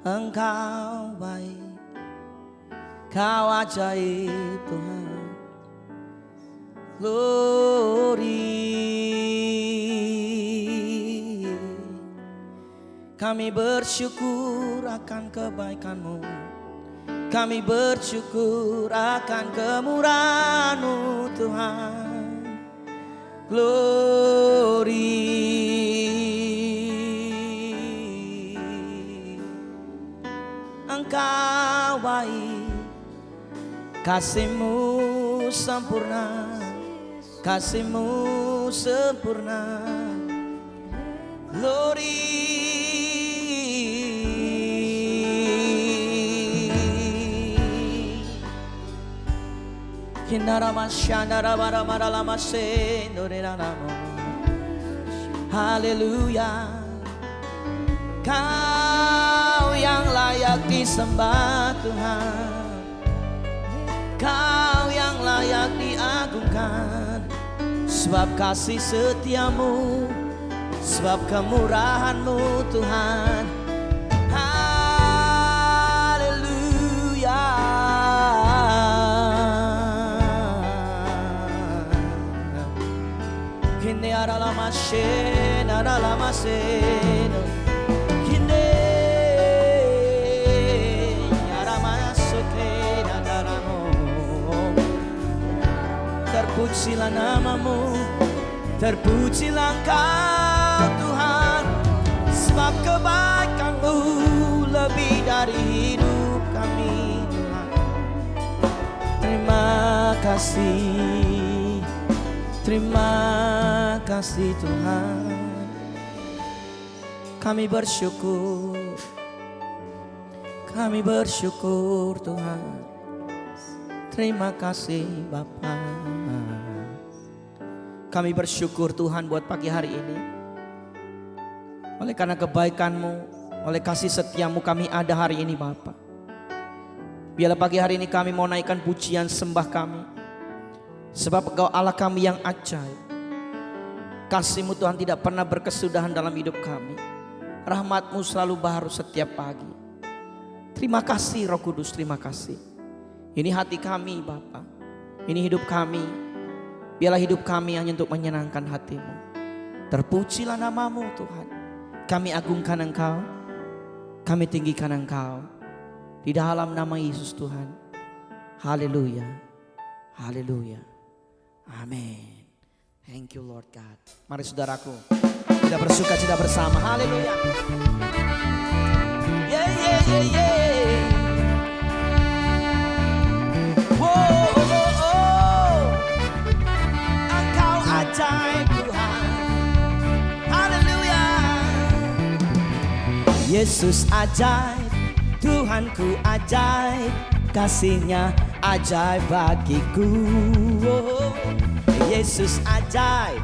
Engkau baik, Kau ajaib Tuhan. Glory. Kami bersyukur akan kebaikan-Mu, kami bersyukur akan kemurahan-Mu Tuhan. Glory. Engkau baik, kasih-Mu sempurna, kasih-Mu sempurna. Glory. Haleluya. Kau yang layak disembah Tuhan, Kau yang layak diagungkan. Sebab kasih setia-Mu, sebab kemurahan-Mu Tuhan. Haleluya. Kini aralamashen, aralamashen. Kini aramasoke nadaramo. Terpujilah nama-Mu, terpujilah Engkau Tuhan. Sebab kebaikan-Mu lebih dari hidup kami Tuhan. Terima kasih, terima kasih Tuhan. Kami bersyukur, kami bersyukur Tuhan. Terima kasih Bapa. Kami bersyukur Tuhan buat pagi hari ini. Oleh karena kebaikan-Mu, oleh kasih setia-Mu kami ada hari ini Bapa. Biarlah pagi hari ini kami mau naikkan pujian sembah kami. Sebab Engkau Allah kami yang ajaib. Kasih-Mu Tuhan tidak pernah berkesudahan dalam hidup kami. Rahmat-Mu selalu baru setiap pagi. Terima kasih Roh Kudus, terima kasih. Ini hati kami Bapa, ini hidup kami. Biarlah hidup kami hanya untuk menyenangkan hati-Mu. Terpujilah nama-Mu Tuhan. Kami agungkan Engkau, kami tinggikan Engkau. Di dalam nama Yesus Tuhan. Haleluya, haleluya, amin. Thank you Lord God. Mari saudaraku, kita bersuka cita bersama. Haleluya. Yeah, yeah, yeah, yeah. Wow, oh, oh. Engkau ajaib Tuhan. Haleluya. Yesus ajaib, Tuhanku ajaib. Kasih-Nya ajaib bagiku. Oh. Yesus ajaib,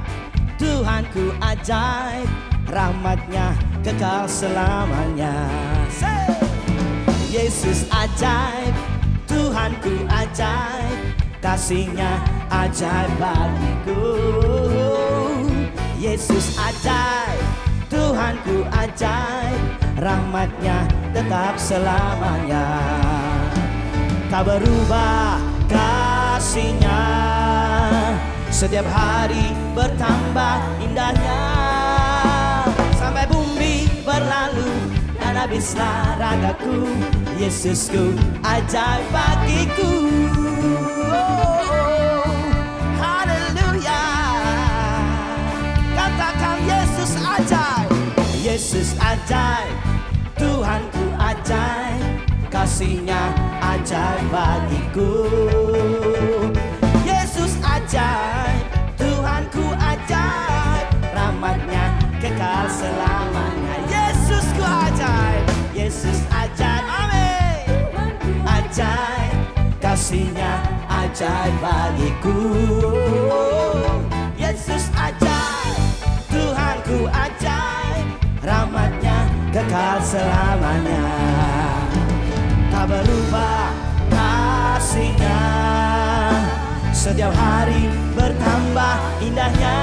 Tuhanku ajaib. Rahmat-Nya kekal selamanya. Yesus ajaib, Tuhanku ajaib. Kasih-Nya ajaib bagiku. Yesus ajaib, Tuhanku ajaib. Rahmat-Nya tetap selamanya. Tak berubah kasih-Nya, setiap hari bertambah indahnya. Sampai bumi berlalu dan habislah ragaku. Yesusku ajaib bagiku. Oh, oh, haleluya. Katakan Yesus ajaib. Yesus ajaib, Tuhanku ajaib. Kasih-Nya ajaib bagiku. Yesus ajaib, Tuhanku ajaib. Rahmat-Nya kekal selamanya. Yesusku ajaib, Yesus ajaib, amin. Ajaib, kasih-Nya ajaib bagiku. Yesus ajaib, Tuhanku ajaib. Rahmat-Nya kekal selamanya. Tak berubah kasih-Nya, setiap hari bertambah indahnya.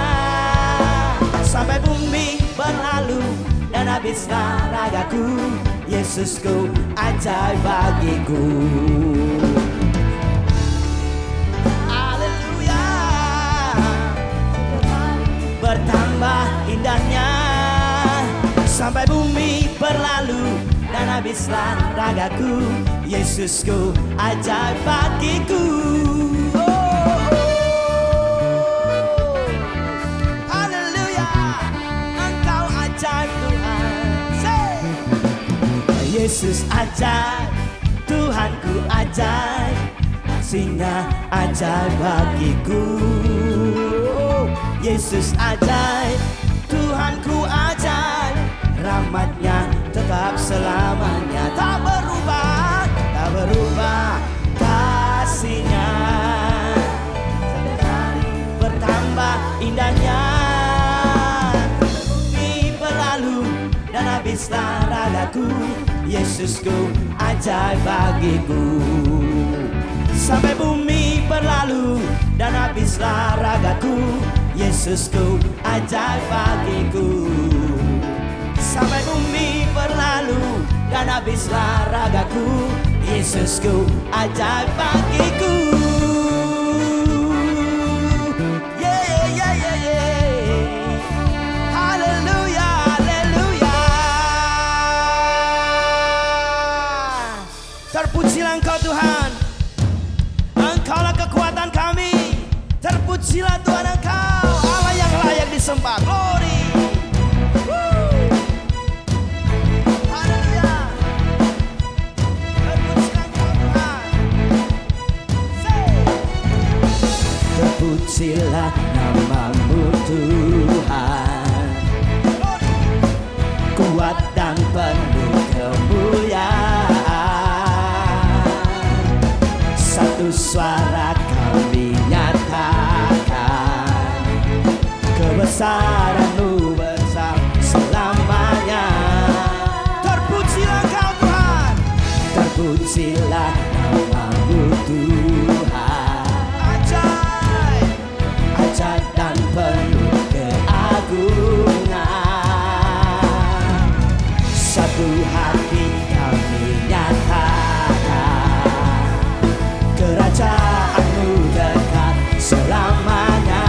Sampai bumi berlalu dan habislah ragaku. Yesusku ajaib bagiku. Haleluya. Bertambah indahnya sampai bumi berlalu dan habislah ragaku. Yesusku ajaib bagiku. Haleluya, Engkau ajaib Tuhan. Yesus ajaib, Tuhanku ajaib, kasih-Nya ajaib bagiku. Yesus ajaib, Tuhanku ajaib, rahmat-Nya tetap selamanya. Tak berubah, tak berubah kasih-Nya. Setiap hari bertambah indahnya, bumi berlalu dan habislah ragaku. Yesusku ajaib bagiku. Sampai bumi berlalu dan habislah ragaku. Yesusku ajaib bagiku. Sampai bumi berlalu dan habislah ragaku. Yesusku ajaib bagiku. Yeah, yeah, yeah, yeah. Haleluya, haleluya. Terpujilah Engkau Tuhan, Engkaulah kekuatan kami. Terpujilah Tuhan Engkau, Allah yang layak disembah. Glory. Haleluya. Terpujilah Engkau Tuhan. Terpujilah nama-Mu Tuhan, kuat dan penuh kemuliaan. Satu suara kami nyatakan, kebesaran-Mu besar selamanya. Terpujilah Engkau Tuhan, terpujilah nama-Mu Tuhan. Ajaib, ajaib dan penuh keagungan. Satu hati kami nyatakan, kerajaan-Mu dekat selamanya.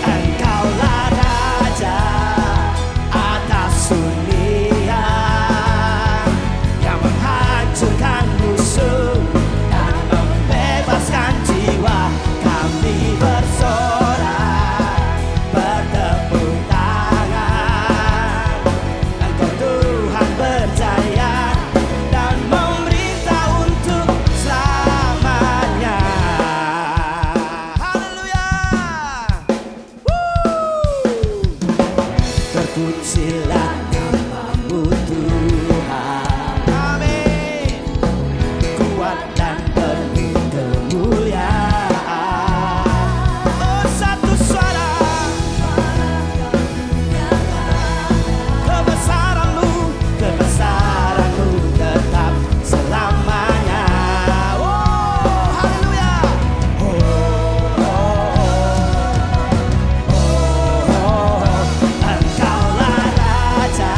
Engkaulah Raja atas dunia, yang menghancurkan musuh dan membebaskan jiwa. Kami bersorak, bertepuk tangan. Engkau Tuhan berjaya dan memerintah untuk selamanya. Haleluya. Terpujilah nama-Mu Tuhan. Amin. Kuat dan penuh kemuliaan. Oh, satu suara, kebesaran-Mu, kebesaran-Mu tetap selamanya. Oh, haleluya. Engkaulah Raja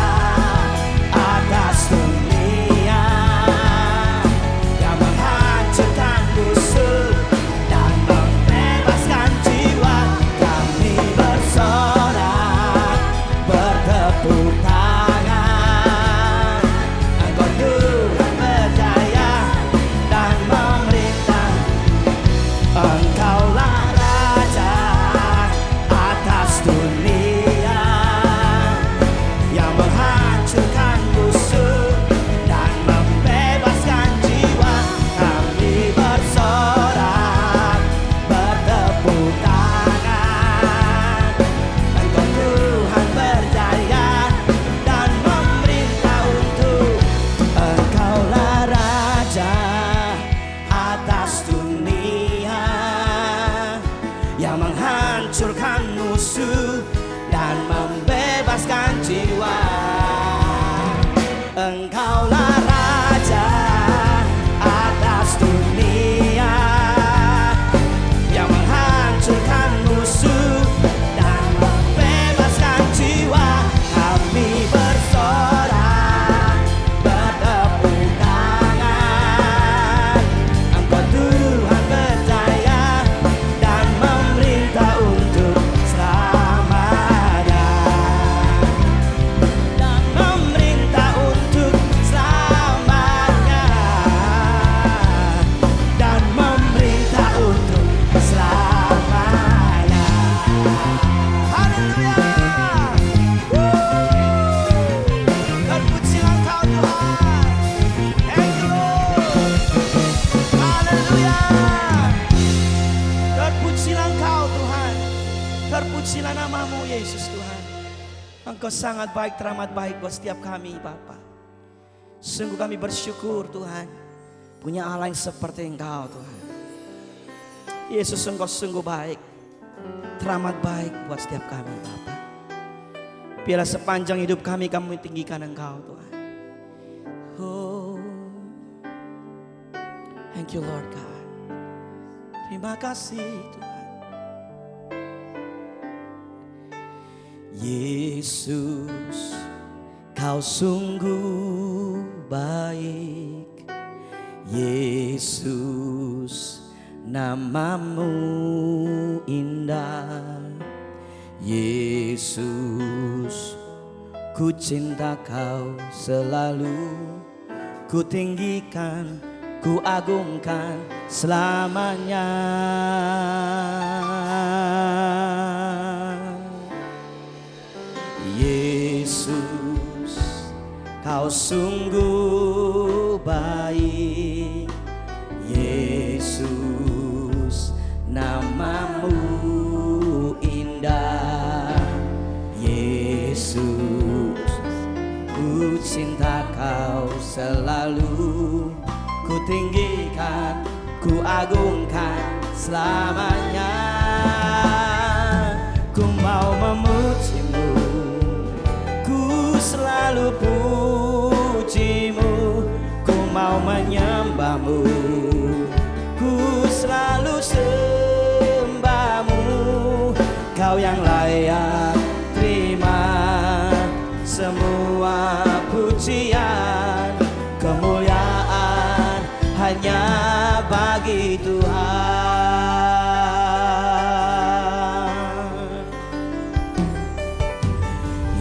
atas dunia, yang menghancurkan musuh dan membebaskan jiwa. Kami bersorak, bertepuk tangan. Engkau Tuhan berjaya dan memerintah. Engkaulah Raja atas dunia, yang menghancurkan musuh dan membebaskan jiwa. Kami bersorak, bertepuk tangan. Engkau Tuhan berjaya dan memerintah untuk. Engkaulah Raja atas dunia, yang menghancurkan musuh dan membebaskan jiwa. Engkaulah Raja atas dunia, yang menghancurkan musuh Terpujilah namamu Yesus Tuhan. Engkau sangat baik, teramat baik buat setiap kami Bapa. Sungguh kami bersyukur Tuhan, punya Allah yang seperti Engkau Tuhan. Yesus, Engkau sungguh baik, teramat baik buat setiap kami Bapa. Biarlah sepanjang hidup kami tinggikan Engkau Tuhan. Oh, thank you Lord God. Terima kasih Tuhan. Yesus, Kau sungguh baik. Yesus, namamu indah. Yesus, ku cinta Kau selalu. Ku tinggikan, ku agungkan selamanya. Yesus, Kau sungguh baik. Yesus, namamu indah. Yesus, ku cinta Kau selalu. Ku tinggikan, ku agungkan selamanya. Ku mau memujimu, ku selalu pujimu. Ku mau menyembahmu, ku selalu sembahmu. Kau yang layak terima semua pujian. Kemuliaan hanya bagi Tuhan.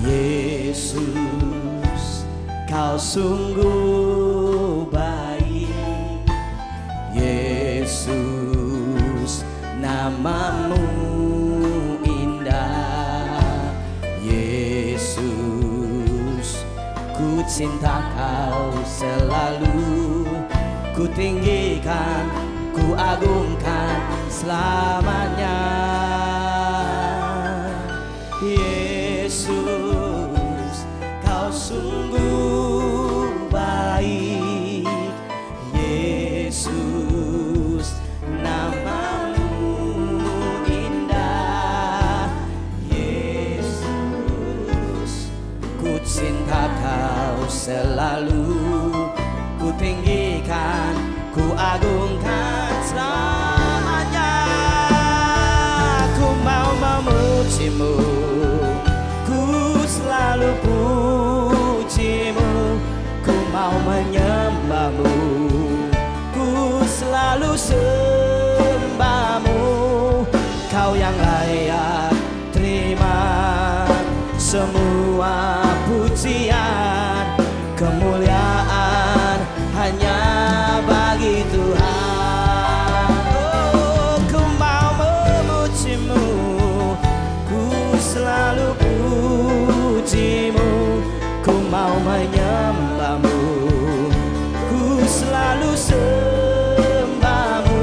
Yesus, Kau sungguh baik. Yesus, namamu indah. Yesus, ku cinta Kau selalu. Ku tinggikan, ku agungkan selamanya. Yesus, Kau sungguh baik. Yesus, namamu indah. Yesus, ku cinta Kau selalu. Ku tinggikan, ku agungkan selamanya. Ku mau memujimu, ku selalu pujimu. Ku mau menyembahmu, ku selalu sembahmu. Kau yang layak terima semua pujian. Kemuliaan hanya bagi Tuhan. Oh, ku mau memujimu, ku selalu pujimu. Ku mau menyembahmu, ku selalu sembahmu.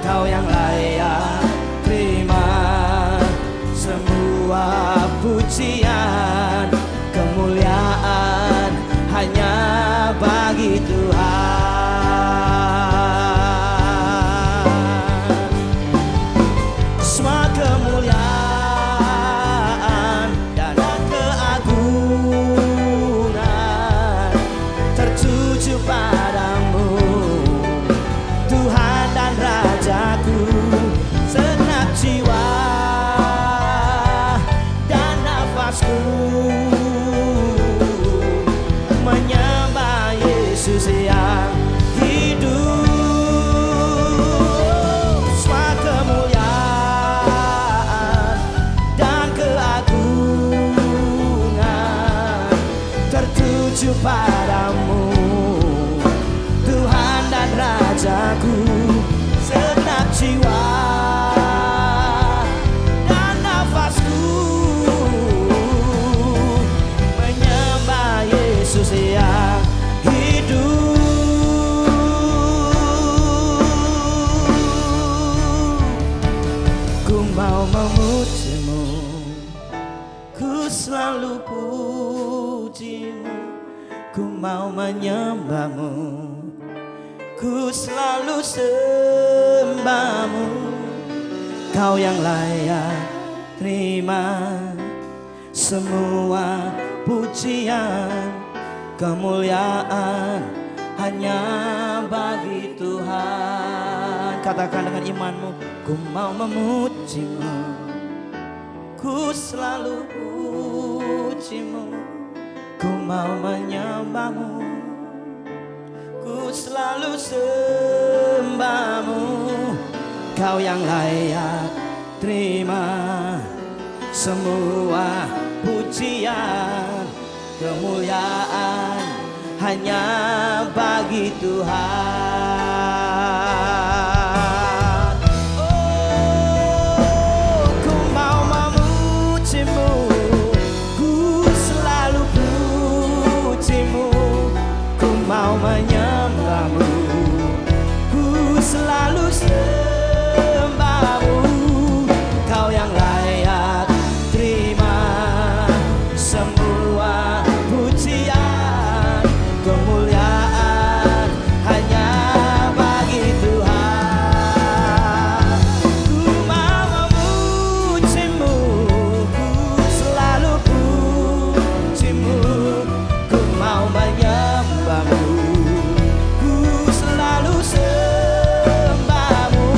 Kau yang layak terima semua pujian. Kemuliaan hanya bagi Tuhan. Semua kemuliaan dan keagungan tertuju padamu, Tuhan dan Rajaku. Segenap jiwa dan nafasku menyembah Yesus yang hidup. Semua kemuliaan dan keagungan tertuju padamu, Tuhan dan Rajaku. Segenap jiwa dan nafasku menyembah Yesus yang hidup. Ku mau memuji memujimu, ku selalu pujimu, ku mau menyembahmu, ku selalu sembahmu. Kau yang layak terima semua pujian, kemuliaan hanya bagi Tuhan. Katakan dengan imanmu, ku mau memujimu, ku selalu pujimu, ku mau menyembahmu, ku selalu sembahmu. Kau yang layak terima semua pujian, kemuliaan hanya bagi Tuhan. Oh, ku mau memujimu, ku selalu pujimu, ku mau menyembahmu, ku selalu sembahmu. Kau yang layak terima semua pujian, kemuliaan hanya bagi Tuhan. Ku mau memujimu, ku selalu pujimu, ku mau menyembahmu, ku selalu sembahmu.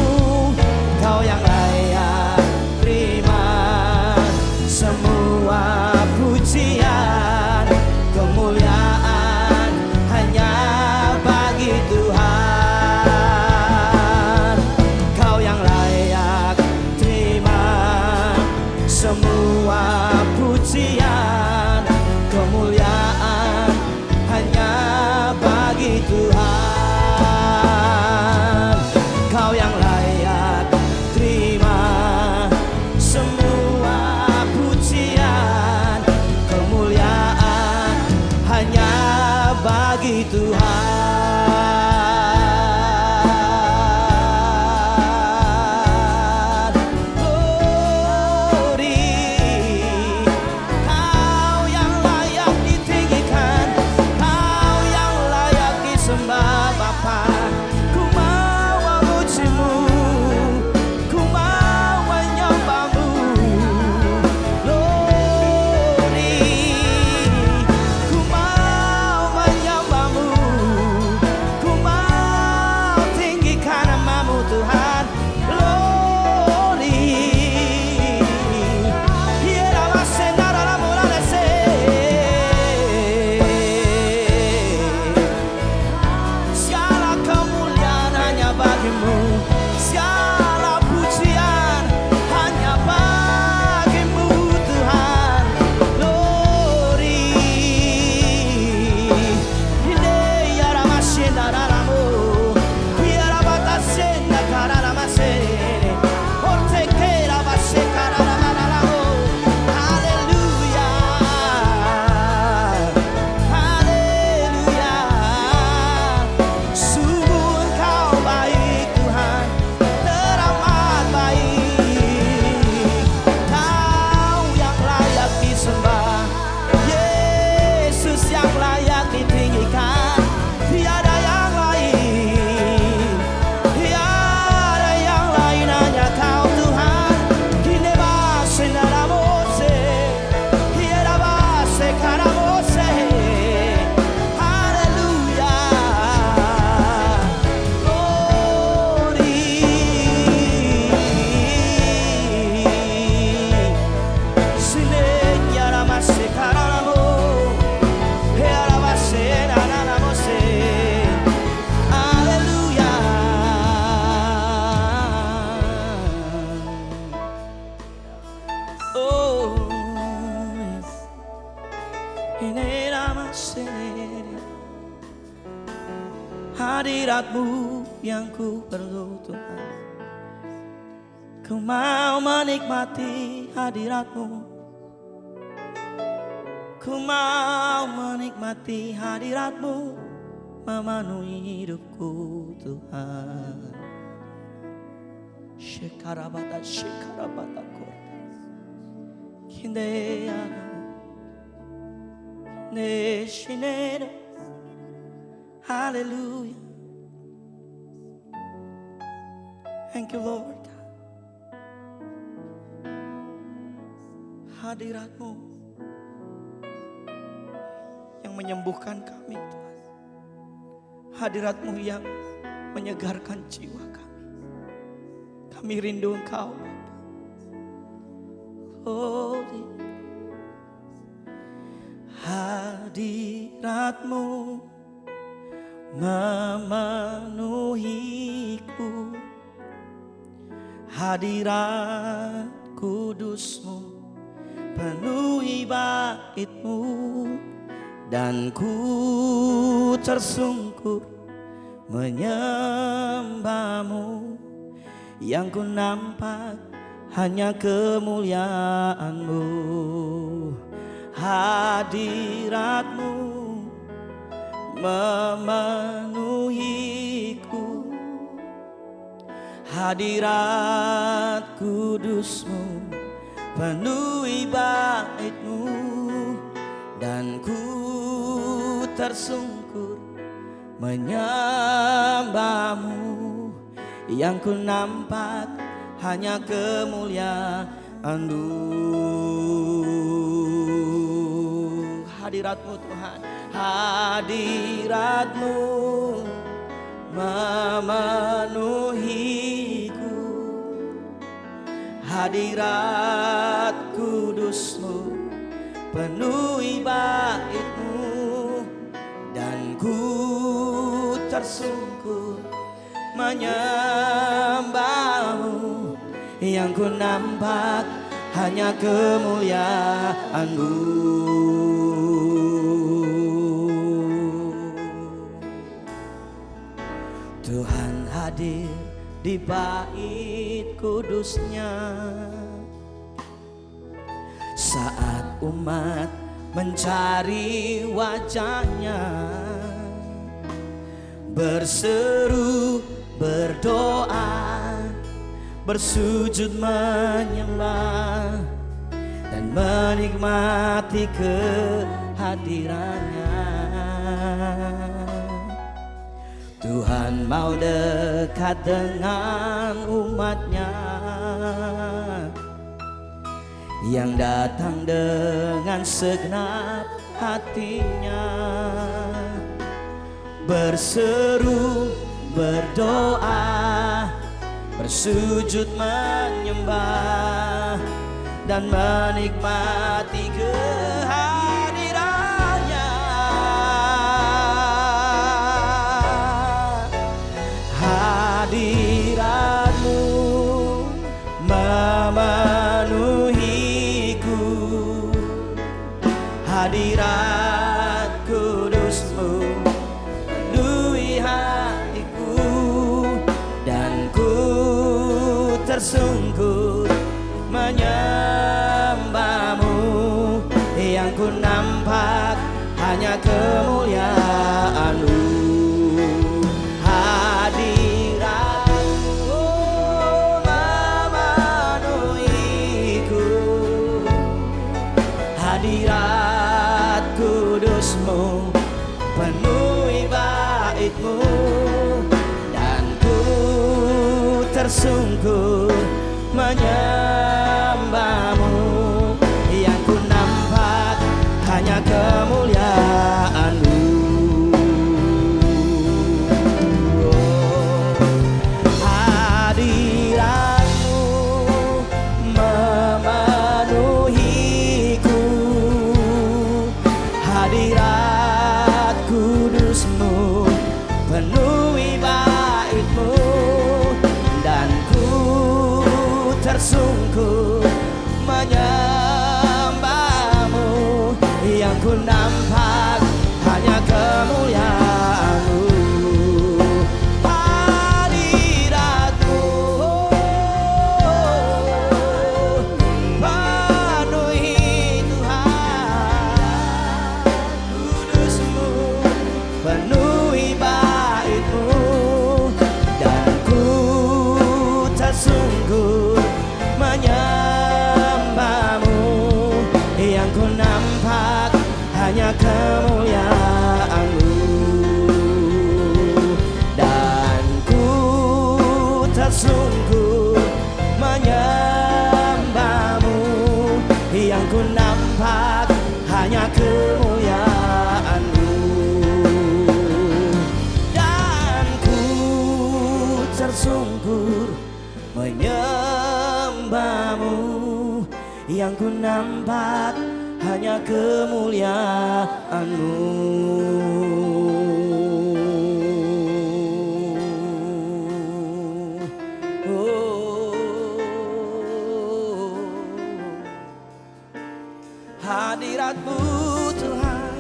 Kau yang layak terima semua pujian, kemuliaan hanya bagi Tuhan. Kau yang layak terima semua pujian, kemuliaan hanya bagi Tuhan. Kau yang layak terima semua pujian, kemuliaan hanya bagi Tuhan. Glory, kau yang layak ditinggikan, kau yang layak disembah Bapa. Ku mau memujimu, ku mau menyembahmu. Glory, ku mau menyembahmu, ku mau tinggikan namamu Tuhan. Glory, segala kemuliaan hanya bagimu, segala pujian hanya bagimu Tuhan. Glory, Ilea Ramashenda Ramo, Piera Batasenda Kararamase, Ortekera Basekararamamo. Hallelujah, hallelujah. Sungguh Engkau baik Tuhan, teramat baik. Kau yang layak disembah, Yesus yang layak ditinggikan. Tiada yang lain, tiada yang lain, hanya Kau Tuhan. Kine base naramose, tiada base karamose. Hallelujah, glory. Sinenya ramase karamo, heara base naramose. Hallelujah. Oh, ini ramase. Hadirat-Mu yang ku perlu Tuhan. Ku mau menikmati hadirat-Mu, ku mau menikmati hadirat-Mu, memenuhi hidupku Tuhan. Shekarabata, shekarabata, Hallelujah. Thank you, Lord. Hadirat-Mu yang menyembuhkan kami, Tuhan. Hadirat-Mu yang menyegarkan jiwa kami. Kami rindu Engkau, Bapa. Holy. Hadirat-Mu memenuhiku, hadirat kudus-Mu penuhi bait-Mu, dan ku tersungkur menyembah-Mu. Yang ku nampak hanya kemuliaan-Mu. Hadirat-Mu memenuhiku, hadirat kudus-Mu penuhi bait-Mu, dan ku tersungkur menyembah-Mu. Yang ku nampak hanya kemuliaan-Mu. Hadirat-Mu Tuhan, hadirat-Mu memenuhiku, hadirat kudus-Mu penuhi bait-Mu, dan ku tersungkur menyembah-Mu. Yang ku nampak hanya kemuliaan-Mu. Tuhan hadir di bait kudus-Nya saat umat mencari wajah-Nya, berseru, berdoa, bersujud menyembah, dan menikmati kehadiran-Nya. Tuhan mau dekat dengan umat-Nya yang datang dengan segenap hatinya, berseru, berdoa, bersujud menyembah, dan menikmati kehadiran-Nya. Hadirat-Mu memenuhiku, hadirat kudus-Mu penuhi hatiku, dan ku tersungkur menyembah-Mu. Yang ku nampak hanya kemuliaan-Mu. Hadirat-Mu memenuhiku, hadirat kudus-Mu penuhi bait-Mu, dan ku tersungkur menyembah-Mu. Yang ku nampak hanya kemuliaan-Mu. Hadirat-Mu memenuhiku, hadirat kudus-Mu penuhi bait-Mu, dan ku ku nampak hanya kemuliaan-Mu, dan ku tersungkur menyembah-Mu. Yang ku nampak hanya kemuliaan-Mu. Hadirat-Mu Tuhan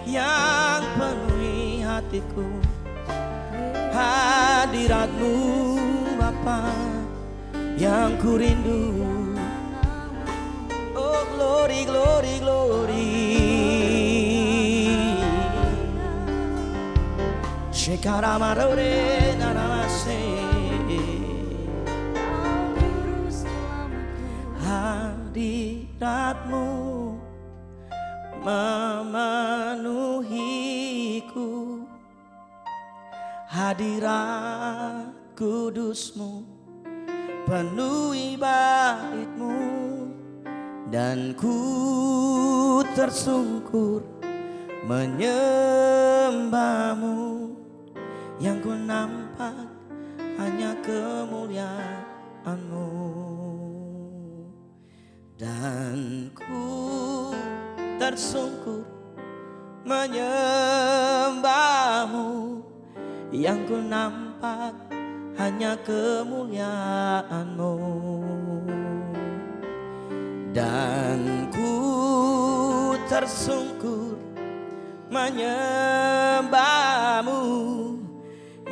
yang penuhi hatiku, hadirat-Mu Bapa yang ku rindu. Oh glory, glory, glory. Shekaramarore naramase. Hadirat-Mu memenuhiku, hadirat kudus-Mu penuhi bait-Mu, dan ku tersungkur menyembah-Mu. Yang ku nampak hanya kemuliaan-Mu, dan ku tersungkur menyembah-Mu. Yang ku nampak hanya kemuliaan-Mu, dan ku tersungkur menyembah-Mu.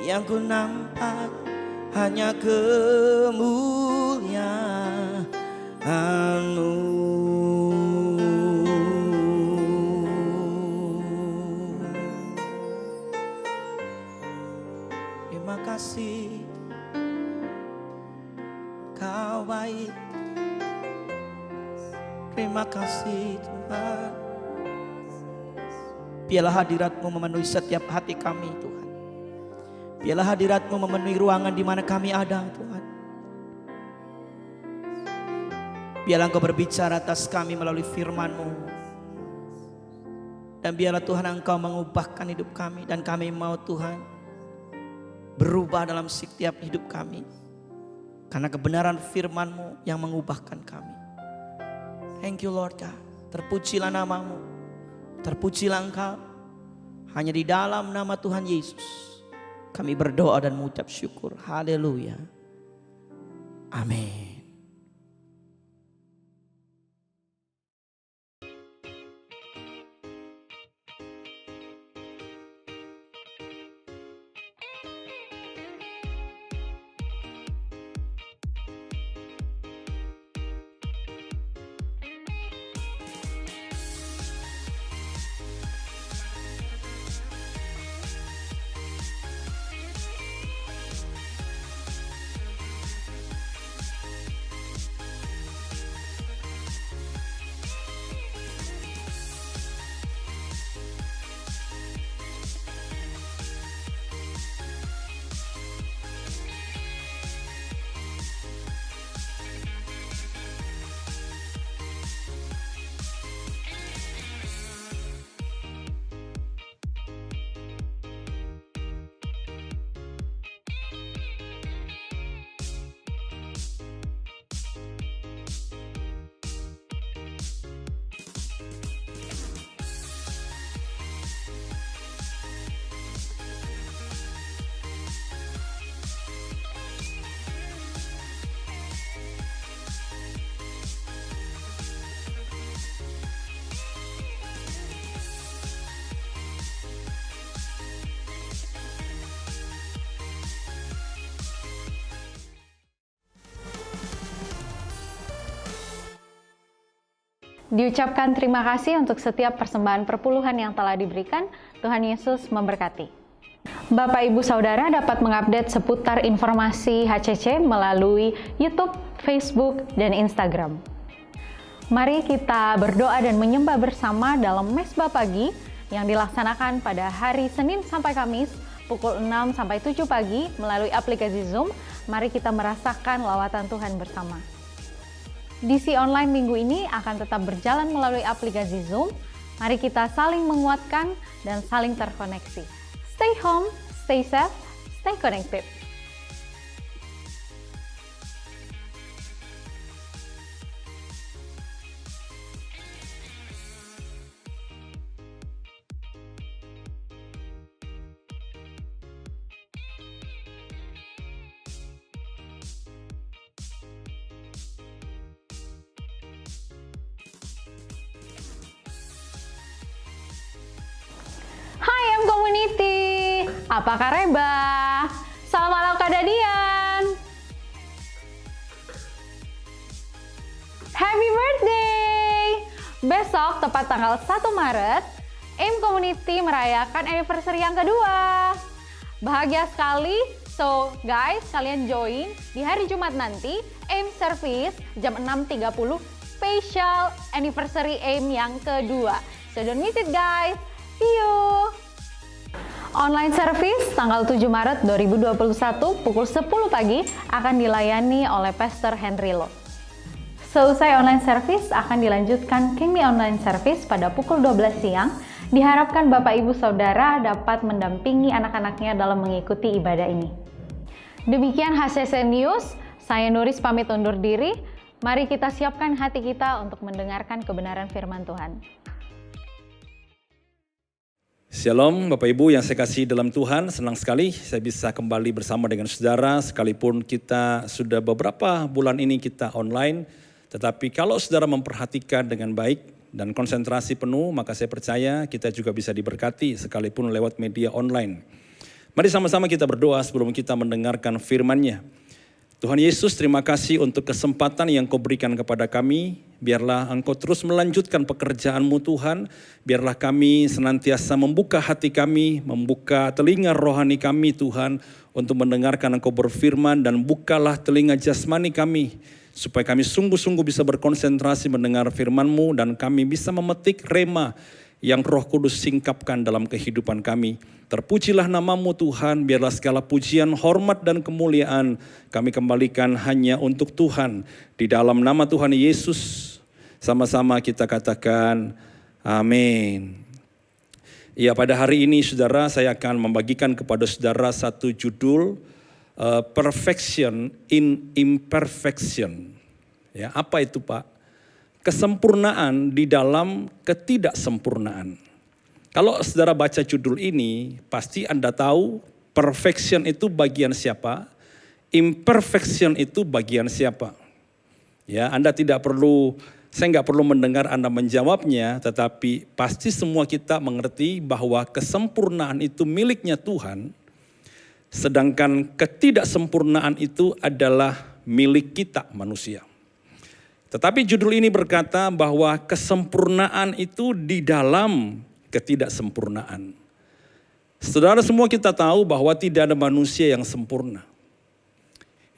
Yang ku nampak hanya kemuliaan-Mu. Terima kasih, Kau baik. Terima kasih Tuhan. Biarlah hadirat-Mu memenuhi setiap hati kami Tuhan. Biarlah hadirat-Mu memenuhi ruangan di mana kami ada Tuhan. Biarlah Engkau berbicara atas kami melalui firman-Mu. Dan biarlah Tuhan Engkau mengubahkan hidup kami. Dan kami mau Tuhan berubah dalam setiap hidup kami. Karena kebenaran firman-Mu yang mengubahkan kami. Thank you Lord God. Terpujilah nama-Mu. Terpujilah Engkau. Hanya di dalam nama Tuhan Yesus kami berdoa dan mengucap syukur. Haleluya. Amin. Diucapkan terima kasih untuk setiap persembahan perpuluhan yang telah diberikan. Tuhan Yesus memberkati. Bapak Ibu Saudara dapat mengupdate seputar informasi HCC melalui YouTube, Facebook, dan Instagram. Mari kita berdoa dan menyembah bersama dalam Mesbah Pagi yang dilaksanakan pada hari Senin sampai Kamis pukul 6 sampai 7 pagi melalui aplikasi Zoom. Mari kita merasakan lawatan Tuhan bersama. DC online minggu ini akan tetap berjalan melalui aplikasi Zoom. Mari kita saling menguatkan dan saling terkoneksi. Stay home, stay safe, stay connected. Hai M Community, apa kareba? Salam alau kadadian. Happy birthday! Besok tepat tanggal 1 Maret, M Community merayakan anniversary yang kedua. Bahagia sekali, so guys kalian join di hari Jumat nanti M Service jam 6.30 special anniversary M yang kedua. So don't miss it guys. See you! Online service tanggal 7 Maret 2021 pukul 10 pagi akan dilayani oleh Pastor Henry Lo. Seusai online service akan dilanjutkan Kingmi online service pada pukul 12 siang. Diharapkan Bapak Ibu Saudara dapat mendampingi anak-anaknya dalam mengikuti ibadah ini. Demikian HCC News, saya Nuris pamit undur diri. Mari kita siapkan hati kita untuk mendengarkan kebenaran firman Tuhan. Shalom Bapak Ibu yang saya kasih dalam Tuhan, senang sekali saya bisa kembali bersama dengan saudara sekalipun kita sudah beberapa bulan ini kita online. Tetapi kalau saudara memperhatikan dengan baik dan konsentrasi penuh, maka saya percaya kita juga bisa diberkati sekalipun lewat media online. Mari sama-sama kita berdoa sebelum kita mendengarkan firman-Nya. Tuhan Yesus, terima kasih untuk kesempatan yang Kau berikan kepada kami. Biarlah Engkau terus melanjutkan pekerjaan-Mu Tuhan. Biarlah kami senantiasa membuka hati kami, membuka telinga rohani kami Tuhan, untuk mendengarkan Engkau berfirman, dan bukalah telinga jasmani kami, supaya kami sungguh-sungguh bisa berkonsentrasi mendengar firman-Mu, dan kami bisa memetik rema yang Roh Kudus singkapkan dalam kehidupan kami. Terpujilah nama-Mu Tuhan, biarlah segala pujian, hormat dan kemuliaan kami kembalikan hanya untuk Tuhan. Di dalam nama Tuhan Yesus, sama-sama kita katakan amin. Ya, pada hari ini saudara, saya akan membagikan kepada saudara satu judul, Perfection in Imperfection. Ya, apa itu Pak? Kesempurnaan di dalam ketidaksempurnaan. Kalau saudara baca judul ini, pasti Anda tahu perfection itu bagian siapa, imperfection itu bagian siapa. Ya, Anda tidak perlu, saya nggak perlu mendengar Anda menjawabnya, tetapi pasti semua kita mengerti bahwa kesempurnaan itu miliknya Tuhan, sedangkan ketidaksempurnaan itu adalah milik kita manusia. Tetapi judul ini berkata bahwa kesempurnaan itu di dalam ketidaksempurnaan. Saudara semua kita tahu bahwa tidak ada manusia yang sempurna.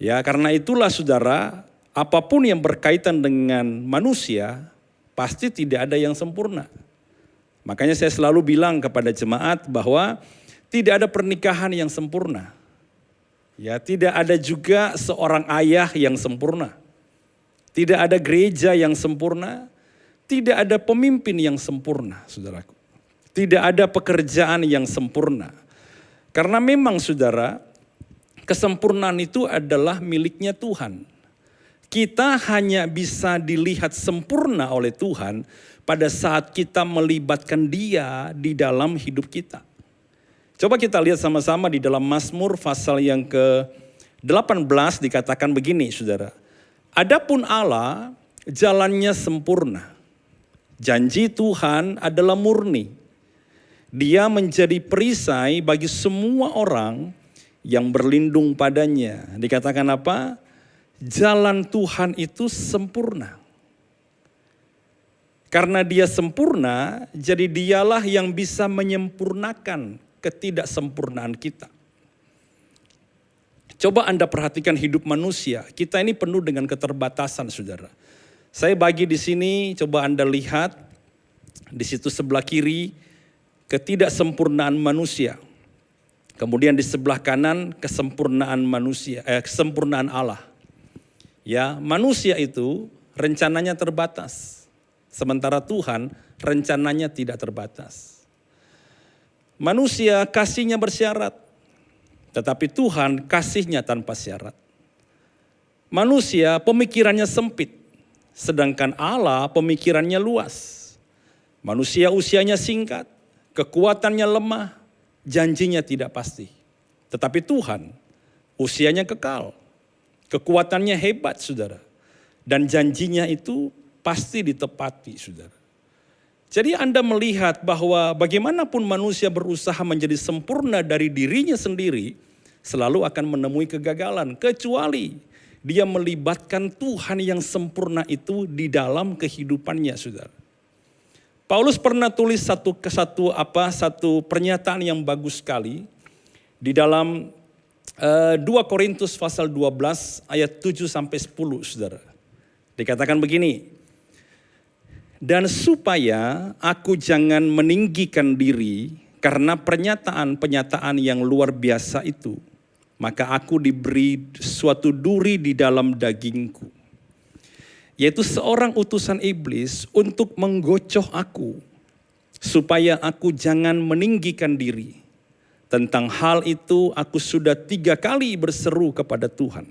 Ya, karena itulah saudara, apapun yang berkaitan dengan manusia, pasti tidak ada yang sempurna. Makanya saya selalu bilang kepada jemaat bahwa tidak ada pernikahan yang sempurna. Ya, tidak ada juga seorang ayah yang sempurna. Tidak ada gereja yang sempurna, tidak ada pemimpin yang sempurna, saudaraku. Tidak ada pekerjaan yang sempurna. Karena memang saudara, kesempurnaan itu adalah miliknya Tuhan. Kita hanya bisa dilihat sempurna oleh Tuhan pada saat kita melibatkan Dia di dalam hidup kita. Coba kita lihat sama-sama di dalam Mazmur pasal yang ke-18 dikatakan begini saudara. Adapun Allah jalannya sempurna. Janji Tuhan adalah murni. Dia menjadi perisai bagi semua orang yang berlindung padanya. Dikatakan apa? Jalan Tuhan itu sempurna. Karena Dia sempurna, jadi Dialah yang bisa menyempurnakan ketidaksempurnaan kita. Coba Anda perhatikan hidup manusia. Kita ini penuh dengan keterbatasan, saudara. Saya bagi di sini, coba Anda lihat di situ sebelah kiri ketidaksempurnaan manusia. Kemudian di sebelah kanan kesempurnaan manusia, kesempurnaan Allah. Ya, manusia itu rencananya terbatas. Sementara Tuhan rencananya tidak terbatas. Manusia kasihnya bersyarat, tetapi Tuhan kasihnya tanpa syarat. Manusia pemikirannya sempit, sedangkan Allah pemikirannya luas. Manusia usianya singkat, kekuatannya lemah, janjinya tidak pasti. Tetapi Tuhan usianya kekal, kekuatannya hebat saudara. Dan janjinya itu pasti ditepati saudara. Jadi Anda melihat bahwa bagaimanapun manusia berusaha menjadi sempurna dari dirinya sendiri, selalu akan menemui kegagalan. Kecuali dia melibatkan Tuhan yang sempurna itu di dalam kehidupannya saudara. Paulus pernah tulis satu pernyataan yang bagus sekali di dalam 2 Korintus pasal 12 ayat 7 sampai 10 saudara. Dikatakan begini, dan supaya aku jangan meninggikan diri karena pernyataan-pernyataan yang luar biasa itu, maka aku diberi suatu duri di dalam dagingku, yaitu seorang utusan iblis untuk menggocoh aku, supaya aku jangan meninggikan diri. Tentang hal itu aku sudah 3 kali berseru kepada Tuhan,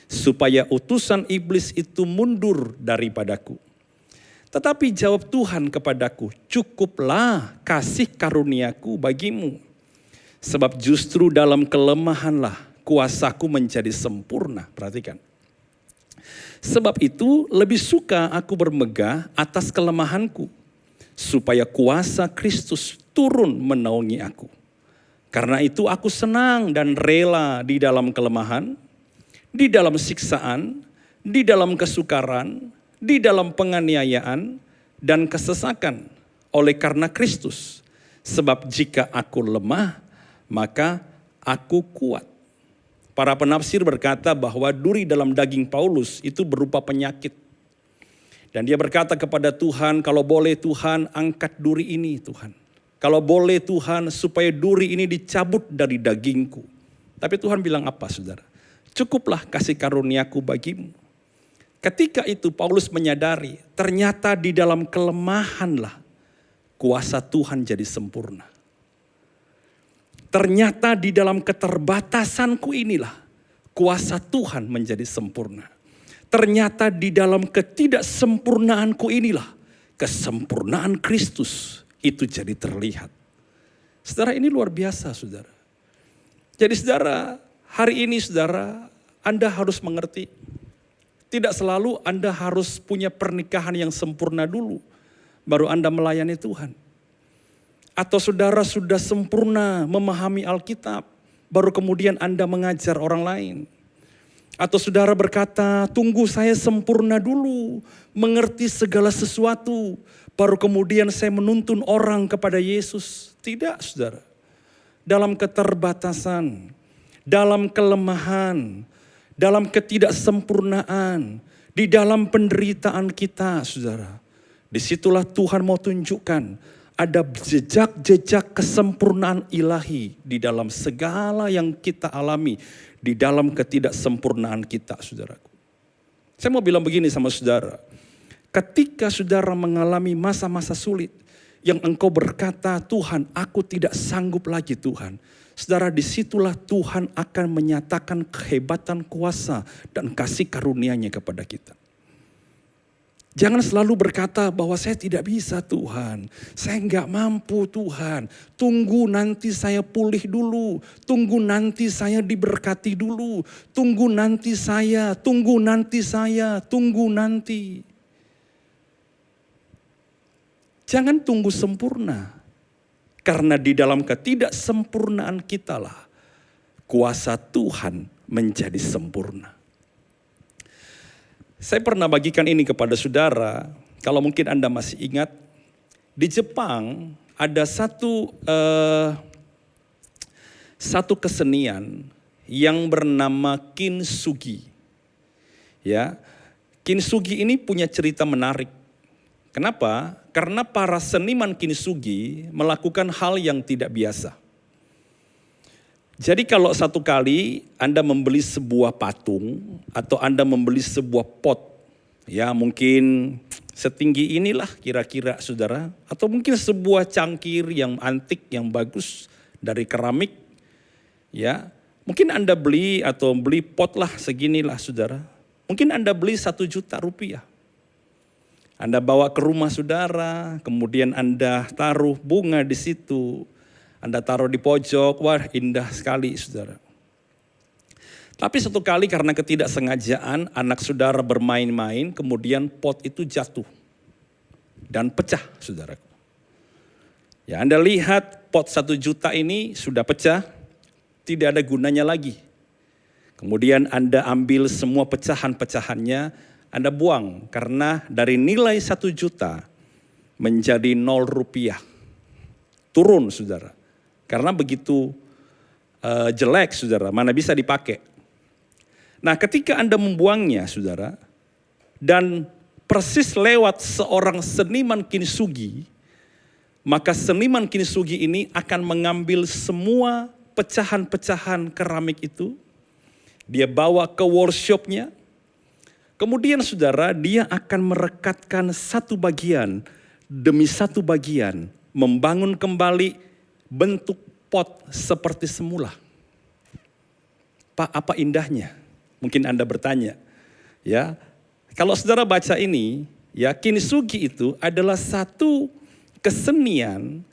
supaya utusan iblis itu mundur daripadaku. Tetapi jawab Tuhan kepadaku, cukuplah kasih karuniaku bagimu. Sebab justru dalam kelemahanlah kuasaku menjadi sempurna. Perhatikan. Sebab itu lebih suka aku bermegah atas kelemahanku, supaya kuasa Kristus turun menaungi aku. Karena itu aku senang dan rela di dalam kelemahan, di dalam siksaan, di dalam kesukaran, di dalam penganiayaan dan kesesakan oleh karena Kristus. Sebab jika aku lemah, maka aku kuat. Para penafsir berkata bahwa duri dalam daging Paulus itu berupa penyakit. Dan dia berkata kepada Tuhan, kalau boleh Tuhan angkat duri ini Tuhan. Kalau boleh Tuhan supaya duri ini dicabut dari dagingku. Tapi Tuhan bilang apa saudara? Cukuplah kasih karuniaku bagimu. Ketika itu Paulus menyadari ternyata di dalam kelemahanlah kuasa Tuhan jadi sempurna. Ternyata di dalam keterbatasanku inilah kuasa Tuhan menjadi sempurna. Ternyata di dalam ketidaksempurnaanku inilah kesempurnaan Kristus itu jadi terlihat. Saudara, ini luar biasa saudara. Jadi saudara, hari ini saudara, Anda harus mengerti. Tidak selalu Anda harus punya pernikahan yang sempurna dulu, baru Anda melayani Tuhan. Atau saudara sudah sempurna memahami Alkitab, baru kemudian Anda mengajar orang lain. Atau saudara berkata, tunggu saya sempurna dulu, mengerti segala sesuatu, baru kemudian saya menuntun orang kepada Yesus. Tidak saudara, dalam keterbatasan, dalam kelemahan, dalam ketidaksempurnaan, di dalam penderitaan kita saudara. Disitulah Tuhan mau tunjukkan ada jejak-jejak kesempurnaan ilahi di dalam segala yang kita alami, di dalam ketidaksempurnaan kita saudaraku. Saya mau bilang begini sama saudara, ketika saudara mengalami masa-masa sulit, yang engkau berkata, Tuhan aku tidak sanggup lagi Tuhan. Saudara, disitulah Tuhan akan menyatakan kehebatan kuasa dan kasih karunia-Nya kepada kita. Jangan selalu berkata bahwa saya tidak bisa Tuhan. Saya enggak mampu Tuhan. Tunggu nanti saya pulih dulu. Tunggu nanti saya diberkati dulu. Tunggu nanti saya. Tunggu nanti. Jangan tunggu sempurna. Karena di dalam ketidaksempurnaan kitalah kuasa Tuhan menjadi sempurna. Saya pernah bagikan ini kepada saudara, kalau mungkin Anda masih ingat, di Jepang ada satu kesenian yang bernama kintsugi. Ya, kintsugi ini punya cerita menarik. Kenapa? Karena para seniman kintsugi melakukan hal yang tidak biasa. Jadi kalau satu kali Anda membeli sebuah patung atau Anda membeli sebuah pot Ya mungkin setinggi inilah kira-kira saudara. Atau mungkin sebuah cangkir yang antik, yang bagus dari keramik. Ya, mungkin Anda beli atau beli pot lah seginilah saudara. Mungkin Anda beli 1 juta rupiah. Anda bawa ke rumah saudara, kemudian Anda taruh bunga di situ. Anda taruh di pojok, wah indah sekali saudara. Tapi satu kali karena ketidaksengajaan anak saudara bermain-main, kemudian pot itu jatuh dan pecah saudaraku. Ya Anda lihat pot 1 juta ini sudah pecah, tidak ada gunanya lagi. Kemudian Anda ambil semua pecahan-pecahannya, Anda buang karena dari nilai 1 juta menjadi 0 rupiah. Turun saudara. Karena begitu jelek saudara, mana bisa dipakai. Nah ketika Anda membuangnya saudara, dan persis lewat seorang seniman kintsugi, maka seniman kintsugi ini akan mengambil semua pecahan-pecahan keramik itu, dia bawa ke workshopnya, kemudian saudara dia akan merekatkan satu bagian demi satu bagian, membangun kembali bentuk pot seperti semula. Pak, apa indahnya? Mungkin Anda bertanya. Ya, kalau saudara baca ini, ya kintsugi itu adalah satu kesenian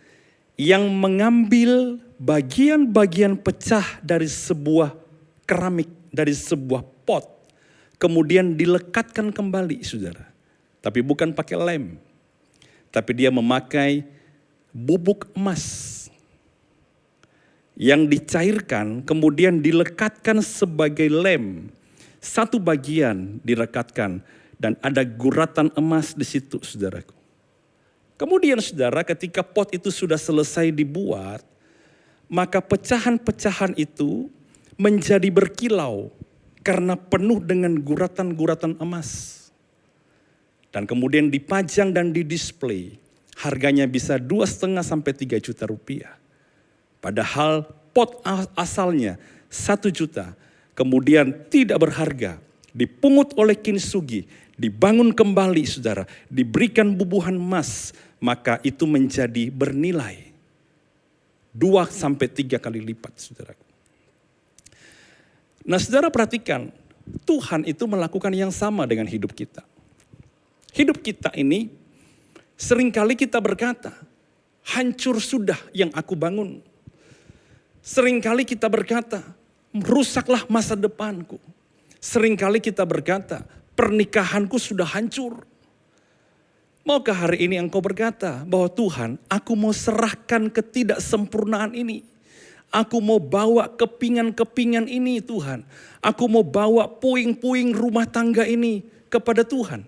yang mengambil bagian-bagian pecah dari sebuah keramik, dari sebuah pot, kemudian dilekatkan kembali saudara. Tapi bukan pakai lem, tapi dia memakai bubuk emas yang dicairkan kemudian dilekatkan sebagai lem. Satu bagian direkatkan dan ada guratan emas di situ saudaraku. Kemudian saudara ketika pot itu sudah selesai dibuat, maka pecahan-pecahan itu menjadi berkilau karena penuh dengan guratan-guratan emas. Dan kemudian dipajang dan didisplay. Harganya bisa 2,5 sampai 3 juta rupiah. Padahal pot asalnya 1 juta. Kemudian tidak berharga. Dipungut oleh kintsugi. Dibangun kembali saudara. Diberikan bubuhan emas. Maka itu menjadi bernilai 2 sampai 3 kali lipat saudara. Nah saudara perhatikan. Tuhan itu melakukan yang sama dengan hidup kita. Hidup kita ini seringkali kita berkata, hancur sudah yang aku bangun. Seringkali kita berkata, rusaklah masa depanku. Seringkali kita berkata, pernikahanku sudah hancur. Maukah hari ini engkau berkata bahwa Tuhan, aku mau serahkan ketidaksempurnaan ini. Aku mau bawa kepingan-kepingan ini Tuhan. Aku mau bawa puing-puing rumah tangga ini kepada Tuhan.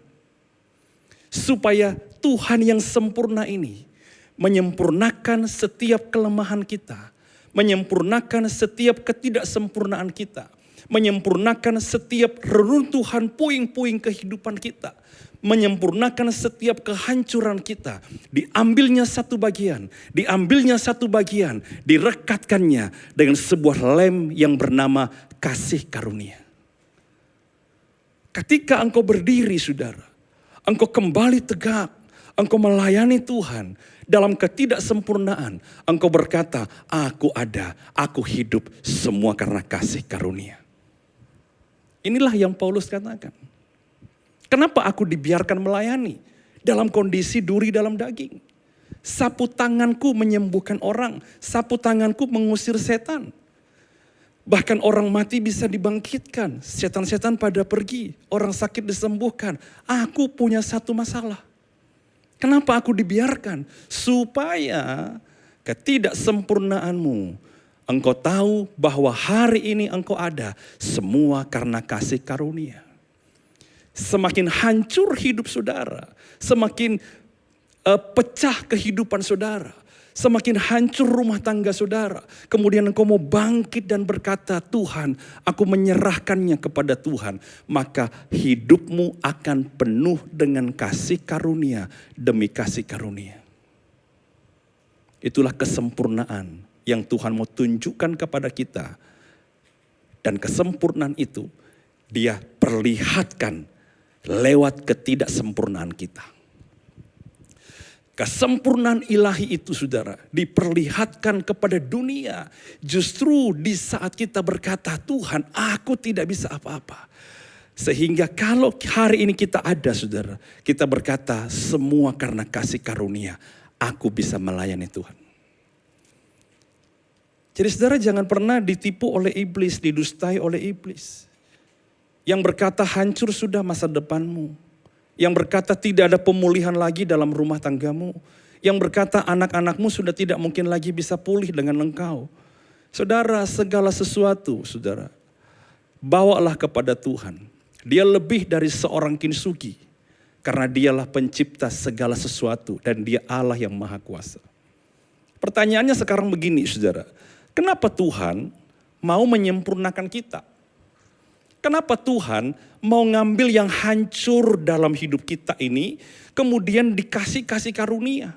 Supaya Tuhan yang sempurna ini menyempurnakan setiap kelemahan kita. Menyempurnakan setiap ketidaksempurnaan kita. Menyempurnakan setiap reruntuhan puing-puing kehidupan kita. Menyempurnakan setiap kehancuran kita. Diambilnya satu bagian. Diambilnya satu bagian. Direkatkannya dengan sebuah lem yang bernama kasih karunia. Ketika engkau berdiri saudara. Engkau kembali tegak. Engkau melayani Tuhan. Dalam ketidaksempurnaan, engkau berkata, aku ada, aku hidup, semua karena kasih karunia. Inilah yang Paulus katakan. Kenapa aku dibiarkan melayani? Dalam kondisi duri dalam daging. Sapu tanganku menyembuhkan orang, sapu tanganku mengusir setan. Bahkan orang mati bisa dibangkitkan, setan-setan pada pergi, orang sakit disembuhkan. Aku punya satu masalah. Kenapa aku dibiarkan? Supaya ketidaksempurnaanmu, engkau tahu bahwa hari ini engkau ada, semua karena kasih karunia. Semakin hancur hidup saudara, semakin pecah kehidupan saudara, semakin hancur rumah tangga saudara. Kemudian engkau mau bangkit dan berkata, Tuhan, aku menyerahkannya kepada Tuhan. Maka hidupmu akan penuh dengan kasih karunia demi kasih karunia. Itulah kesempurnaan yang Tuhan mau tunjukkan kepada kita. Dan kesempurnaan itu dia perlihatkan lewat ketidaksempurnaan kita. Kesempurnaan ilahi itu saudara diperlihatkan kepada dunia justru di saat kita berkata, Tuhan aku tidak bisa apa-apa. Sehingga kalau hari ini kita ada saudara, kita berkata semua karena kasih karunia, aku bisa melayani Tuhan. Jadi saudara jangan pernah ditipu oleh iblis, didustai oleh iblis. Yang berkata hancur sudah masa depanmu. Yang berkata tidak ada pemulihan lagi dalam rumah tanggamu. Yang berkata anak-anakmu sudah tidak mungkin lagi bisa pulih dengan engkau. Saudara, segala sesuatu saudara, bawalah kepada Tuhan. Dia lebih dari seorang Kintsugi. Karena dialah pencipta segala sesuatu dan dia Allah yang maha kuasa. Pertanyaannya sekarang begini saudara. Kenapa Tuhan mau menyempurnakan kita? Kenapa Tuhan mau ngambil yang hancur dalam hidup kita ini, kemudian dikasih karunia?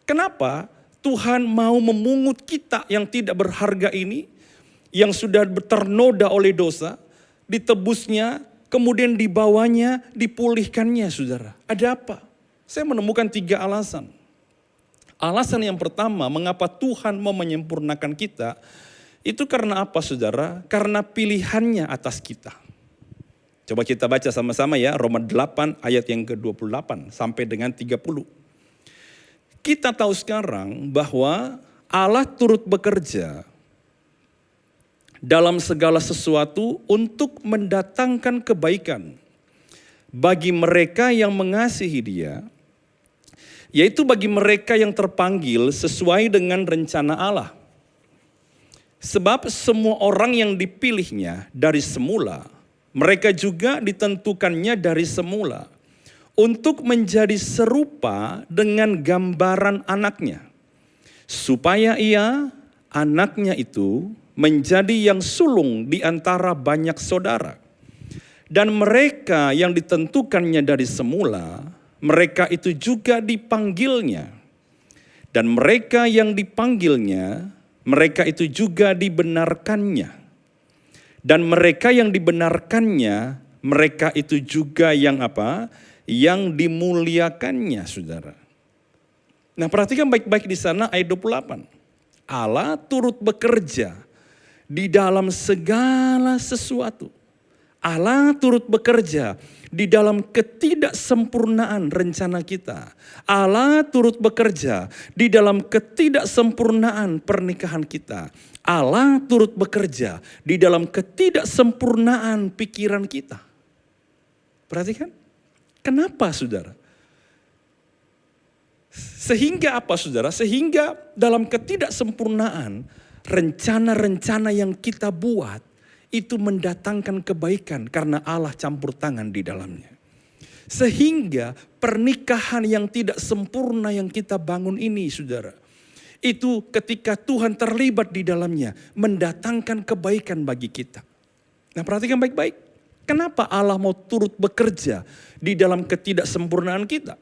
Kenapa Tuhan mau memungut kita yang tidak berharga ini, yang sudah ternoda oleh dosa, ditebusnya, kemudian dibawanya, dipulihkannya saudara. Ada apa? Saya menemukan 3 alasan. Alasan yang pertama, mengapa Tuhan mau menyempurnakan kita, itu karena apa saudara? Karena pilihannya atas kita. Coba kita baca sama-sama ya, Roma 8 ayat yang ke-28 sampai dengan 30. Kita tahu sekarang bahwa Allah turut bekerja dalam segala sesuatu untuk mendatangkan kebaikan bagi mereka yang mengasihi Dia, yaitu bagi mereka yang terpanggil sesuai dengan rencana Allah. Sebab semua orang yang dipilihnya dari semula, mereka juga ditentukannya dari semula untuk menjadi serupa dengan gambaran anaknya, supaya ia, anaknya itu, menjadi yang sulung di antara banyak saudara. Dan mereka yang ditentukannya dari semula, mereka itu juga dipanggilnya. Dan mereka yang dipanggilnya, mereka itu juga dibenarkannya. Dan mereka yang dibenarkannya, mereka itu juga yang apa? Yang dimuliakannya, saudara. Nah, perhatikan baik-baik di sana ayat 28. Allah turut bekerja di dalam segala sesuatu. Allah turut bekerja di dalam ketidaksempurnaan rencana kita. Allah turut bekerja di dalam ketidaksempurnaan pernikahan kita. Allah turut bekerja di dalam ketidaksempurnaan pikiran kita. Perhatikan, kenapa saudara? Sehingga apa saudara? Sehingga dalam ketidaksempurnaan rencana-rencana yang kita buat itu mendatangkan kebaikan karena Allah campur tangan di dalamnya. Sehingga pernikahan yang tidak sempurna yang kita bangun ini saudara, itu ketika Tuhan terlibat di dalamnya mendatangkan kebaikan bagi kita. Nah, perhatikan baik-baik. Kenapa Allah mau turut bekerja di dalam ketidaksempurnaan kita?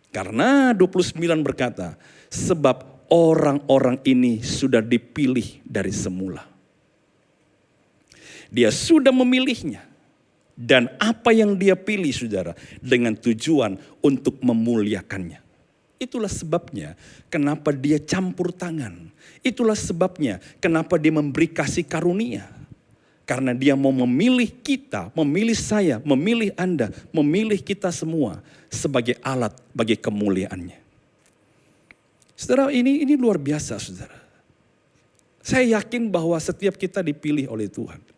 Karena 29 berkata, sebab orang-orang ini sudah dipilih dari semula. Dia sudah memilihnya. Dan apa yang dia pilih saudara, dengan tujuan untuk memuliakannya. Itulah sebabnya kenapa dia campur tangan. Itulah sebabnya kenapa dia memberi kasih karunia. Karena dia mau memilih kita, memilih saya, memilih Anda, memilih kita semua sebagai alat bagi kemuliaannya. Saudara, ini luar biasa saudara. Saya yakin bahwa setiap kita dipilih oleh Tuhan.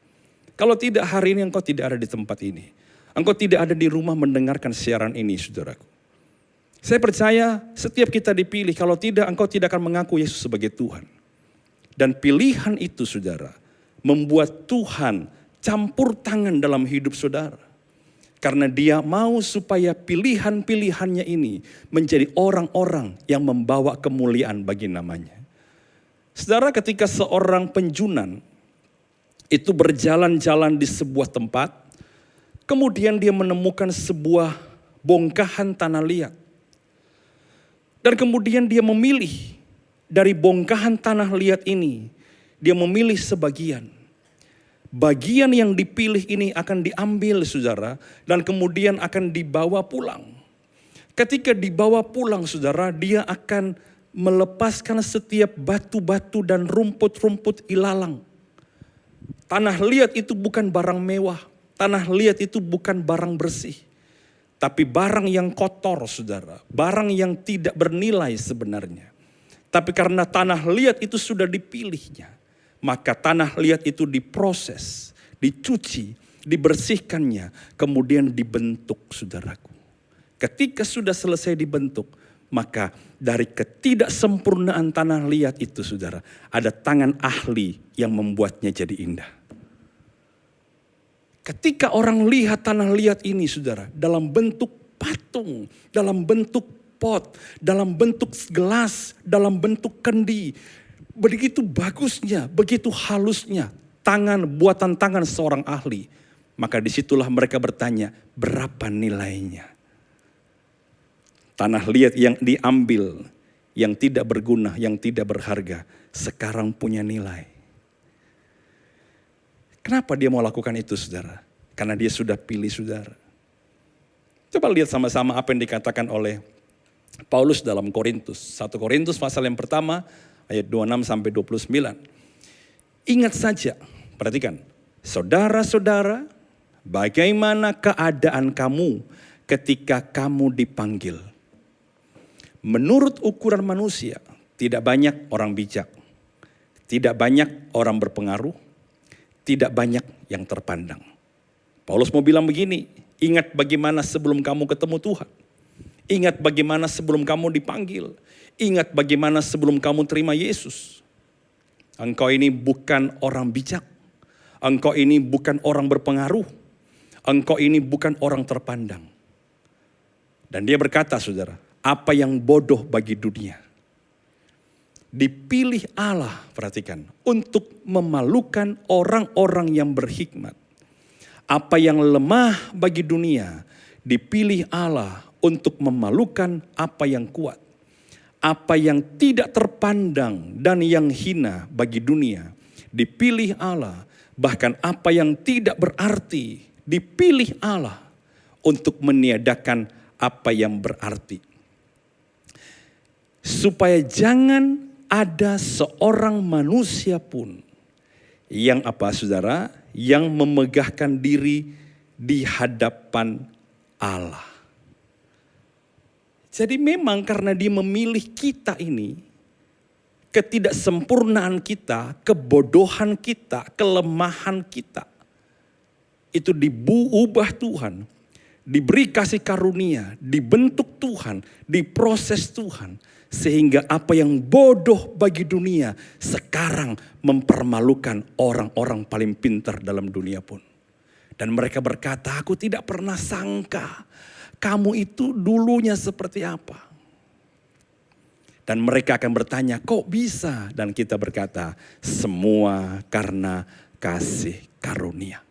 Kalau tidak hari ini engkau tidak ada di tempat ini. Engkau tidak ada di rumah mendengarkan siaran ini saudaraku. Saya percaya setiap kita dipilih, kalau tidak engkau tidak akan mengaku Yesus sebagai Tuhan. Dan pilihan itu saudara, membuat Tuhan campur tangan dalam hidup saudara. Karena dia mau supaya pilihan-pilihannya ini menjadi orang-orang yang membawa kemuliaan bagi namanya. Saudara, ketika seorang penjunan itu berjalan-jalan di sebuah tempat, kemudian dia menemukan sebuah bongkahan tanah liat. Dan kemudian dia memilih dari bongkahan tanah liat ini, dia memilih sebagian. bagian yang dipilih ini akan diambil saudara, dan kemudian akan dibawa pulang. Ketika dibawa pulang saudara, dia akan melepaskan setiap batu-batu dan rumput-rumput ilalang. Tanah liat itu bukan barang mewah, tanah liat itu bukan barang bersih. Tapi barang yang kotor saudara, barang yang tidak bernilai sebenarnya. Tapi karena tanah liat itu sudah dipilihnya, maka tanah liat itu diproses, dicuci, dibersihkannya, kemudian dibentuk saudaraku. Ketika sudah selesai dibentuk, maka dari ketidaksempurnaan tanah liat itu saudara, ada tangan ahli yang membuatnya jadi indah. Ketika orang lihat tanah liat ini saudara, dalam bentuk patung, dalam bentuk pot, dalam bentuk gelas, dalam bentuk kendi, begitu bagusnya, begitu halusnya buatan tangan seorang ahli. Maka disitulah mereka bertanya, berapa nilainya? Tanah liat yang diambil, yang tidak berguna, yang tidak berharga, sekarang punya nilai. Kenapa dia mau lakukan itu saudara? Karena dia sudah pilih saudara. Coba lihat sama-sama apa yang dikatakan oleh Paulus dalam Korintus. 1 Korintus pasal yang pertama ayat 26 sampai 29. Ingat saja, perhatikan. Saudara-saudara, bagaimana keadaan kamu ketika kamu dipanggil? Menurut ukuran manusia, tidak banyak orang bijak, tidak banyak orang berpengaruh, tidak banyak yang terpandang. Paulus mau bilang begini, ingat bagaimana sebelum kamu ketemu Tuhan. Ingat bagaimana sebelum kamu dipanggil. Ingat bagaimana sebelum kamu terima Yesus. Engkau ini bukan orang bijak. Engkau ini bukan orang berpengaruh. Engkau ini bukan orang terpandang. Dan dia berkata saudara, apa yang bodoh bagi dunia dipilih Allah, perhatikan, untuk memalukan orang-orang yang berhikmat. Apa yang lemah bagi dunia dipilih Allah untuk memalukan apa yang kuat. Apa yang tidak terpandang dan yang hina bagi dunia dipilih Allah. Bahkan apa yang tidak berarti dipilih Allah untuk meniadakan apa yang berarti. Supaya jangan ada seorang manusia pun yang apa saudara, yang memegahkan diri di hadapan Allah. Jadi memang karena dia memilih kita ini, ketidaksempurnaan kita, kebodohan kita, kelemahan kita, itu diubah Tuhan, diberi kasih karunia, dibentuk Tuhan, diproses Tuhan. Sehingga apa yang bodoh bagi dunia sekarang mempermalukan orang-orang paling pintar dalam dunia pun. Dan mereka berkata, aku tidak pernah sangka kamu itu dulunya seperti apa. Dan mereka akan bertanya, kok bisa? Dan kita berkata, semua karena kasih karunia.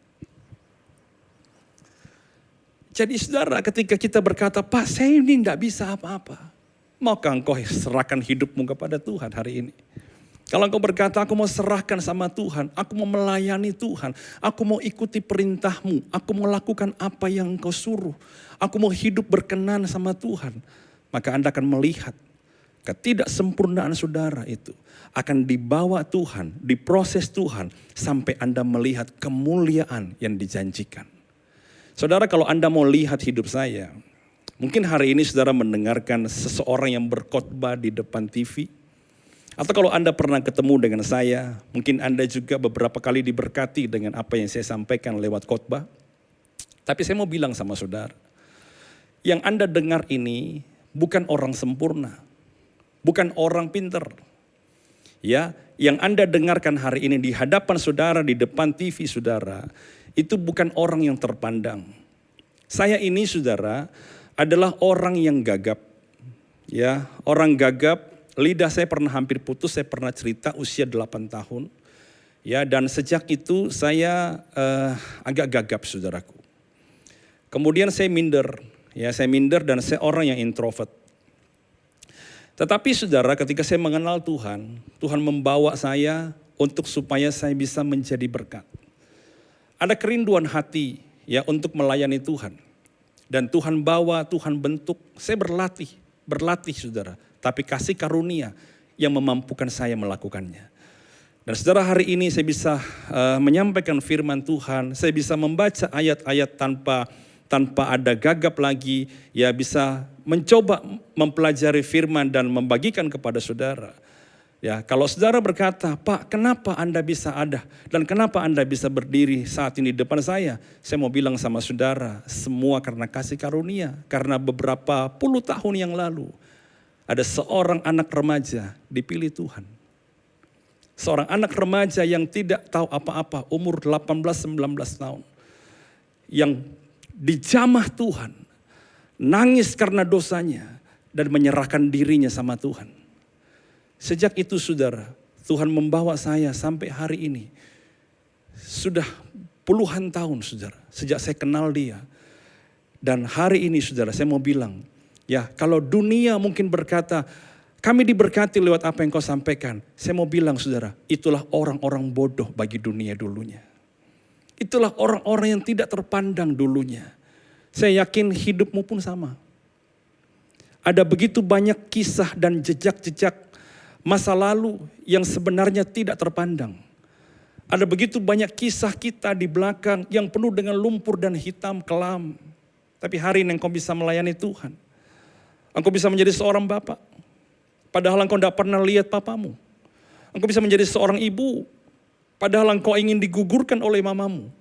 Jadi saudara, ketika kita berkata, Pak saya ini tidak bisa apa-apa. Maukah engkau serahkan hidupmu kepada Tuhan hari ini? Kalau engkau berkata, aku mau serahkan sama Tuhan, aku mau melayani Tuhan, aku mau ikuti perintahmu, aku mau lakukan apa yang engkau suruh, aku mau hidup berkenan sama Tuhan. Maka Anda akan melihat ketidaksempurnaan saudara itu akan dibawa Tuhan, diproses Tuhan, sampai Anda melihat kemuliaan yang dijanjikan. Saudara, kalau Anda mau lihat hidup saya, mungkin hari ini saudara mendengarkan seseorang yang berkhotbah di depan TV. Atau kalau Anda pernah ketemu dengan saya, mungkin Anda juga beberapa kali diberkati dengan apa yang saya sampaikan lewat khotbah. Tapi saya mau bilang sama saudara, yang Anda dengar ini bukan orang sempurna, bukan orang pinter. Ya, yang Anda dengarkan hari ini di hadapan saudara, di depan TV saudara, itu bukan orang yang terpandang. Saya ini saudara adalah orang yang gagap. Ya, orang gagap. Lidah saya pernah hampir putus, saya pernah cerita usia 8 tahun. Ya, dan sejak itu saya agak gagap saudaraku. Kemudian saya minder, ya saya minder dan saya orang yang introvert. Tetapi saudara, ketika saya mengenal Tuhan, Tuhan membawa saya untuk supaya saya bisa menjadi berkat. ada kerinduan hati ya untuk melayani Tuhan. Dan Tuhan bawa, Tuhan bentuk, saya berlatih saudara. Tapi kasih karunia yang memampukan saya melakukannya. Dan saudara, hari ini saya bisa menyampaikan firman Tuhan, saya bisa membaca ayat-ayat tanpa ada gagap lagi, ya bisa mencoba mempelajari firman dan membagikan kepada saudara. Ya, kalau saudara berkata, Pak, kenapa Anda bisa ada dan kenapa Anda bisa berdiri saat ini di depan saya mau bilang sama saudara, semua karena kasih karunia. Karena beberapa puluh tahun yang lalu ada seorang anak remaja dipilih Tuhan. Seorang anak remaja yang tidak tahu apa-apa, umur 18-19 tahun. Yang dijamah Tuhan, nangis karena dosanya dan menyerahkan dirinya sama Tuhan. Sejak itu saudara, Tuhan membawa saya sampai hari ini. Sudah puluhan tahun saudara, sejak saya kenal dia. Dan hari ini saudara, saya mau bilang, ya kalau dunia mungkin berkata, kami diberkati lewat apa yang kau sampaikan. Saya mau bilang saudara, itulah orang-orang bodoh bagi dunia dulunya. Itulah orang-orang yang tidak terpandang dulunya. Saya yakin hidupmu pun sama. Ada begitu banyak kisah dan jejak-jejak masa lalu yang sebenarnya tidak terpandang. Ada begitu banyak kisah kita di belakang yang penuh dengan lumpur dan hitam kelam. Tapi hari ini engkau bisa melayani Tuhan. Engkau bisa menjadi seorang bapak. Padahal engkau tidak pernah lihat papamu. Engkau bisa menjadi seorang ibu. Padahal engkau ingin digugurkan oleh mamamu.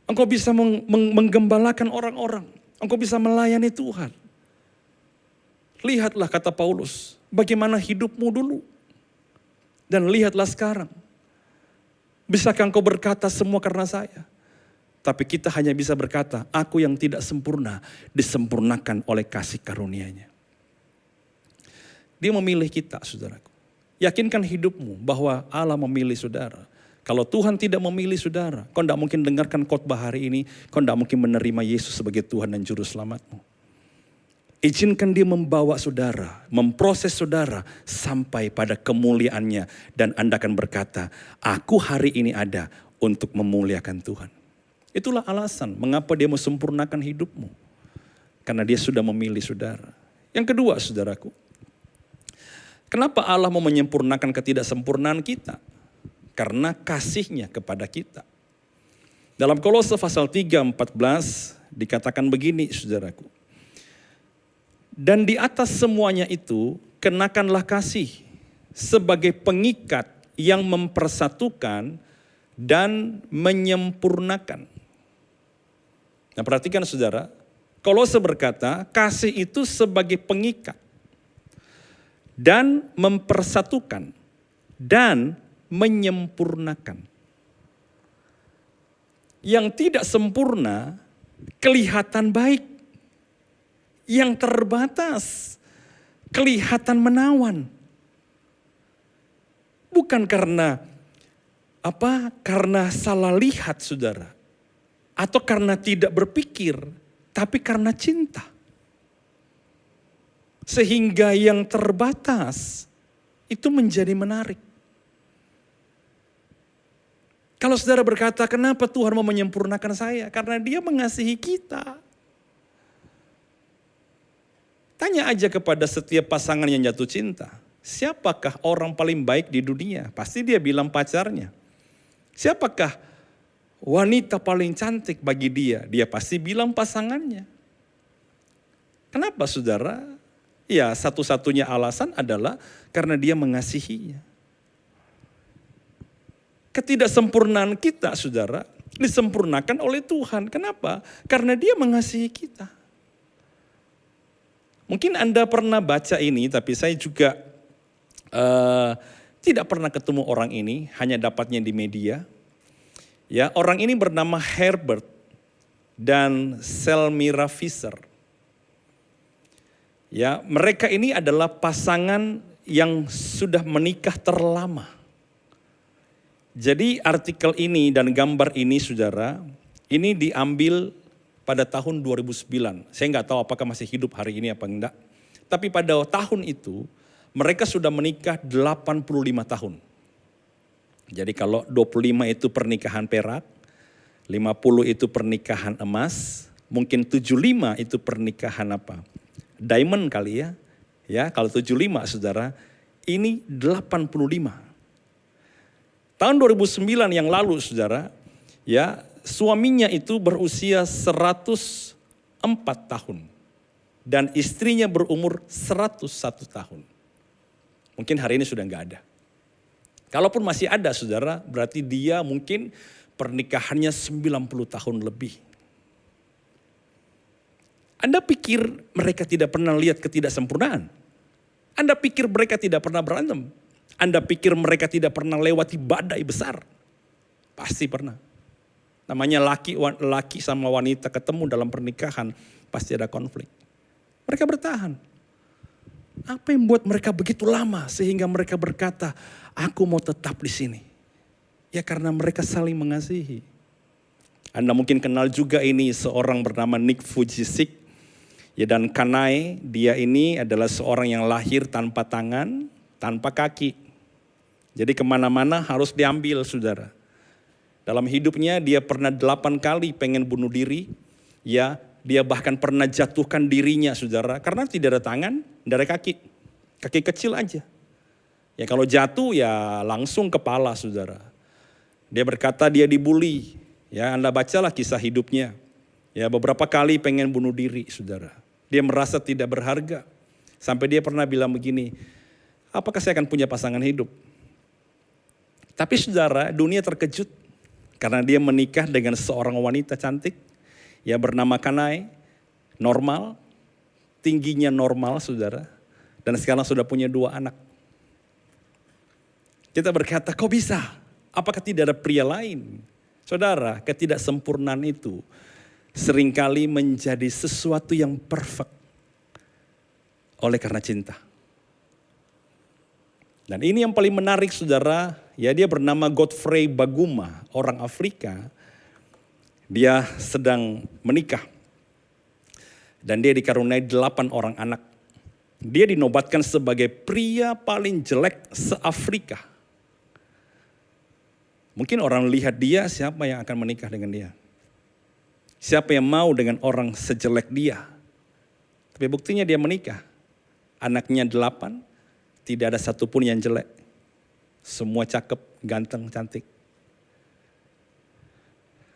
Engkau bisa menggembalakan orang-orang. Engkau bisa melayani Tuhan. Lihatlah kata Paulus, bagaimana hidupmu dulu. Dan lihatlah sekarang. Bisakah engkau berkata semua karena saya? Tapi kita hanya bisa berkata, aku yang tidak sempurna disempurnakan oleh kasih karunia-Nya. Dia memilih kita, saudaraku. Yakinkan hidupmu bahwa Allah memilih saudara. Kalau Tuhan tidak memilih saudara, kau tidak mungkin dengarkan khotbah hari ini, kau tidak mungkin menerima Yesus sebagai Tuhan dan Juru Selamatmu. Izinkan dia membawa saudara, memproses saudara sampai pada kemuliaannya. Dan Anda akan berkata, aku hari ini ada untuk memuliakan Tuhan. Itulah alasan mengapa dia mesempurnakan hidupmu. Karena dia sudah memilih saudara. Yang kedua saudaraku, kenapa Allah mau menyempurnakan ketidaksempurnaan kita? Karena kasihnya kepada kita. Dalam Kolose pasal 3:14 dikatakan begini saudaraku. Dan di atas semuanya itu, kenakanlah kasih sebagai pengikat yang mempersatukan dan menyempurnakan. Nah perhatikan saudara, Kolose berkata, kasih itu sebagai pengikat dan mempersatukan dan menyempurnakan. Yang tidak sempurna kelihatan baik. Yang terbatas kelihatan menawan. Bukan karena karena salah lihat saudara. Atau karena tidak berpikir, tapi karena cinta. Sehingga yang terbatas itu menjadi menarik. Kalau saudara berkata, kenapa Tuhan mau menyempurnakan saya? Karena dia mengasihi kita. Tanya aja kepada setiap pasangan yang jatuh cinta. Siapakah orang paling baik di dunia? Pasti dia bilang pacarnya. Siapakah wanita paling cantik bagi dia? Dia pasti bilang pasangannya. Kenapa saudara? Ya satu-satunya alasan adalah karena dia mengasihinya. Ketidaksempurnaan kita saudara disempurnakan oleh Tuhan. Kenapa? Karena dia mengasihi kita. Mungkin Anda pernah baca ini, tapi saya juga tidak pernah ketemu orang ini, hanya dapatnya di media. Ya, orang ini bernama Herbert dan Selmira Fisher. Ya, mereka ini adalah pasangan yang sudah menikah terlama. Jadi artikel ini dan gambar ini saudara, ini diambil pada tahun 2009, saya nggak tahu apakah masih hidup hari ini apa enggak. Tapi pada tahun itu, mereka sudah menikah 85 tahun. Jadi kalau 25 itu pernikahan perak, 50 itu pernikahan emas, mungkin 75 itu pernikahan apa? Diamond kali ya. Ya, kalau 75 saudara, ini 85. Tahun 2009 yang lalu saudara, ya, suaminya itu berusia 104 tahun. Dan istrinya berumur 101 tahun. Mungkin hari ini sudah enggak ada. Kalaupun masih ada saudara, berarti dia mungkin pernikahannya 90 tahun lebih. Anda pikir mereka tidak pernah lihat ketidaksempurnaan? Anda pikir mereka tidak pernah berantem? Anda pikir mereka tidak pernah lewati badai besar? Pasti pernah. Namanya laki sama wanita ketemu dalam pernikahan, pasti ada konflik. Mereka bertahan. Apa yang membuat mereka begitu lama sehingga mereka berkata, aku mau tetap di sini. Ya karena mereka saling mengasihi. Anda mungkin kenal juga ini seorang bernama Nick Vujicic. Ya dan Kanae, dia ini adalah seorang yang lahir tanpa tangan, tanpa kaki. Jadi kemana-mana harus diambil saudara. Dalam hidupnya dia pernah 8 kali pengen bunuh diri. Ya, dia bahkan pernah jatuhkan dirinya saudara. Karena tidak ada tangan, tidak ada kaki. Kaki kecil aja. Ya kalau jatuh ya langsung kepala saudara. Dia berkata dia dibully. Ya Anda bacalah kisah hidupnya. Ya beberapa kali pengen bunuh diri saudara. Dia merasa tidak berharga. Sampai dia pernah bilang begini, apakah saya akan punya pasangan hidup? Tapi saudara, dunia terkejut. Karena dia menikah dengan seorang wanita cantik. Ya bernama Kanae. Normal. Tingginya normal saudara. Dan sekarang sudah punya 2 anak. Kita berkata, kok bisa? Apakah tidak ada pria lain? Saudara, ketidaksempurnaan itu seringkali menjadi sesuatu yang perfect oleh karena cinta. Dan ini yang paling menarik saudara, ya dia bernama Godfrey Baguma, orang Afrika. Dia sedang menikah. Dan dia dikaruniai 8 orang anak. Dia dinobatkan sebagai pria paling jelek se-Afrika. Mungkin orang lihat dia, siapa yang akan menikah dengan dia? Siapa yang mau dengan orang sejelek dia? Tapi buktinya dia menikah. Anaknya 8, tidak ada satupun yang jelek. Semua cakep, ganteng, cantik.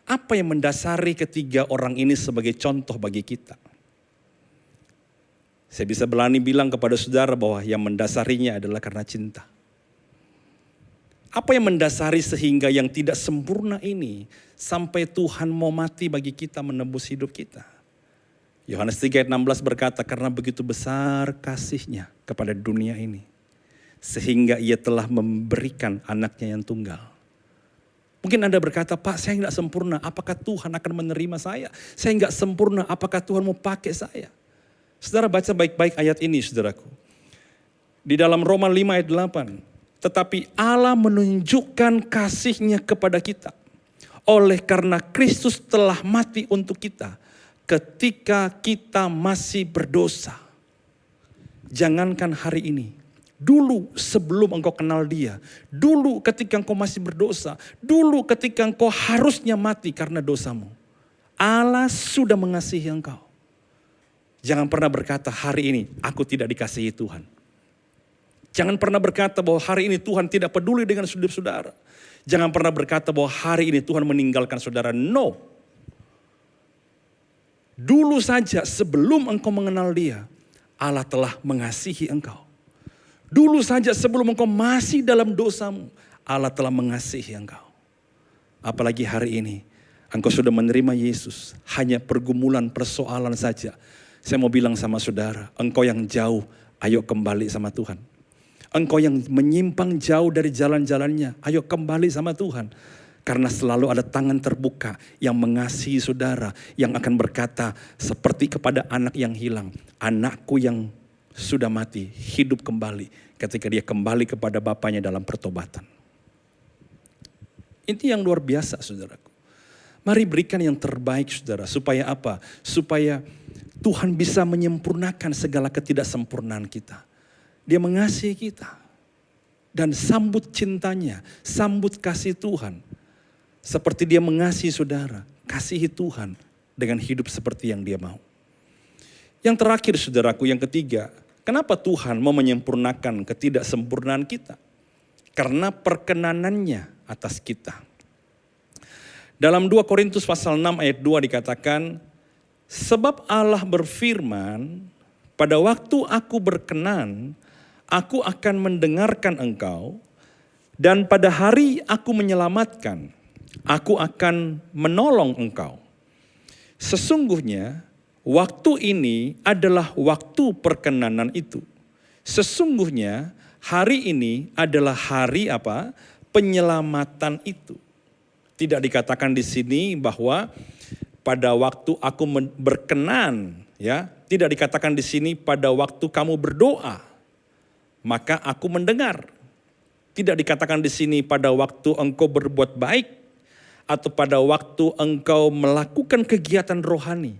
Apa yang mendasari ketiga orang ini sebagai contoh bagi kita? Saya bisa berani bilang kepada saudara bahwa yang mendasarinya adalah karena cinta. Apa yang mendasari sehingga yang tidak sempurna ini sampai Tuhan mau mati bagi kita menebus hidup kita? Yohanes 3 ayat 16 berkata, karena begitu besar kasihnya kepada dunia ini, sehingga ia telah memberikan anaknya yang tunggal. Mungkin Anda berkata, Pak saya enggak sempurna, apakah Tuhan akan menerima saya? Saya enggak sempurna, apakah Tuhan mau pakai saya? Saudara baca baik-baik ayat ini saudaraku. Di dalam Roma 5 ayat 8. Tetapi Allah menunjukkan kasih-Nya kepada kita. Oleh karena Kristus telah mati untuk kita. Ketika kita masih berdosa. Jangankan hari ini. Dulu sebelum engkau kenal Dia. Dulu ketika engkau masih berdosa. Dulu ketika engkau harusnya mati karena dosamu. Allah sudah mengasihi engkau. Jangan pernah berkata hari ini aku tidak dikasihi Tuhan. Jangan pernah berkata bahwa hari ini Tuhan tidak peduli dengan saudara. Jangan pernah berkata bahwa hari ini Tuhan meninggalkan saudara. No. Dulu saja sebelum engkau mengenal Dia, Allah telah mengasihi engkau. Dulu saja sebelum engkau masih dalam dosamu, Allah telah mengasihi engkau. Apalagi hari ini, engkau sudah menerima Yesus. Hanya pergumulan, persoalan saja. Saya mau bilang sama saudara, engkau yang jauh, ayo kembali sama Tuhan. Engkau yang menyimpang jauh dari jalan-jalannya, ayo kembali sama Tuhan. Karena selalu ada tangan terbuka yang mengasihi saudara, yang akan berkata seperti kepada anak yang hilang. Anakku yang sudah mati, hidup kembali ketika dia kembali kepada bapaknya dalam pertobatan. Ini yang luar biasa saudaraku. Mari berikan yang terbaik saudara, supaya apa? Supaya Tuhan bisa menyempurnakan segala ketidaksempurnaan kita. Dia mengasihi kita. Dan sambut cintanya, sambut kasih Tuhan. Seperti dia mengasihi saudara, kasihi Tuhan dengan hidup seperti yang dia mau. Yang terakhir saudaraku, yang ketiga, kenapa Tuhan mau menyempurnakan ketidaksempurnaan kita? Karena perkenanannya atas kita. Dalam 2 Korintus pasal 6 ayat 2 dikatakan, sebab Allah berfirman, pada waktu aku berkenan, aku akan mendengarkan engkau, dan pada hari aku menyelamatkan, aku akan menolong engkau. Sesungguhnya waktu ini adalah waktu perkenanan itu. Sesungguhnya hari ini adalah hari apa? Penyelamatan itu. Tidak dikatakan di sini bahwa pada waktu aku berkenan, ya. Tidak dikatakan di sini pada waktu kamu berdoa, maka aku mendengar. Tidak dikatakan di sini pada waktu engkau berbuat baik atau pada waktu engkau melakukan kegiatan rohani.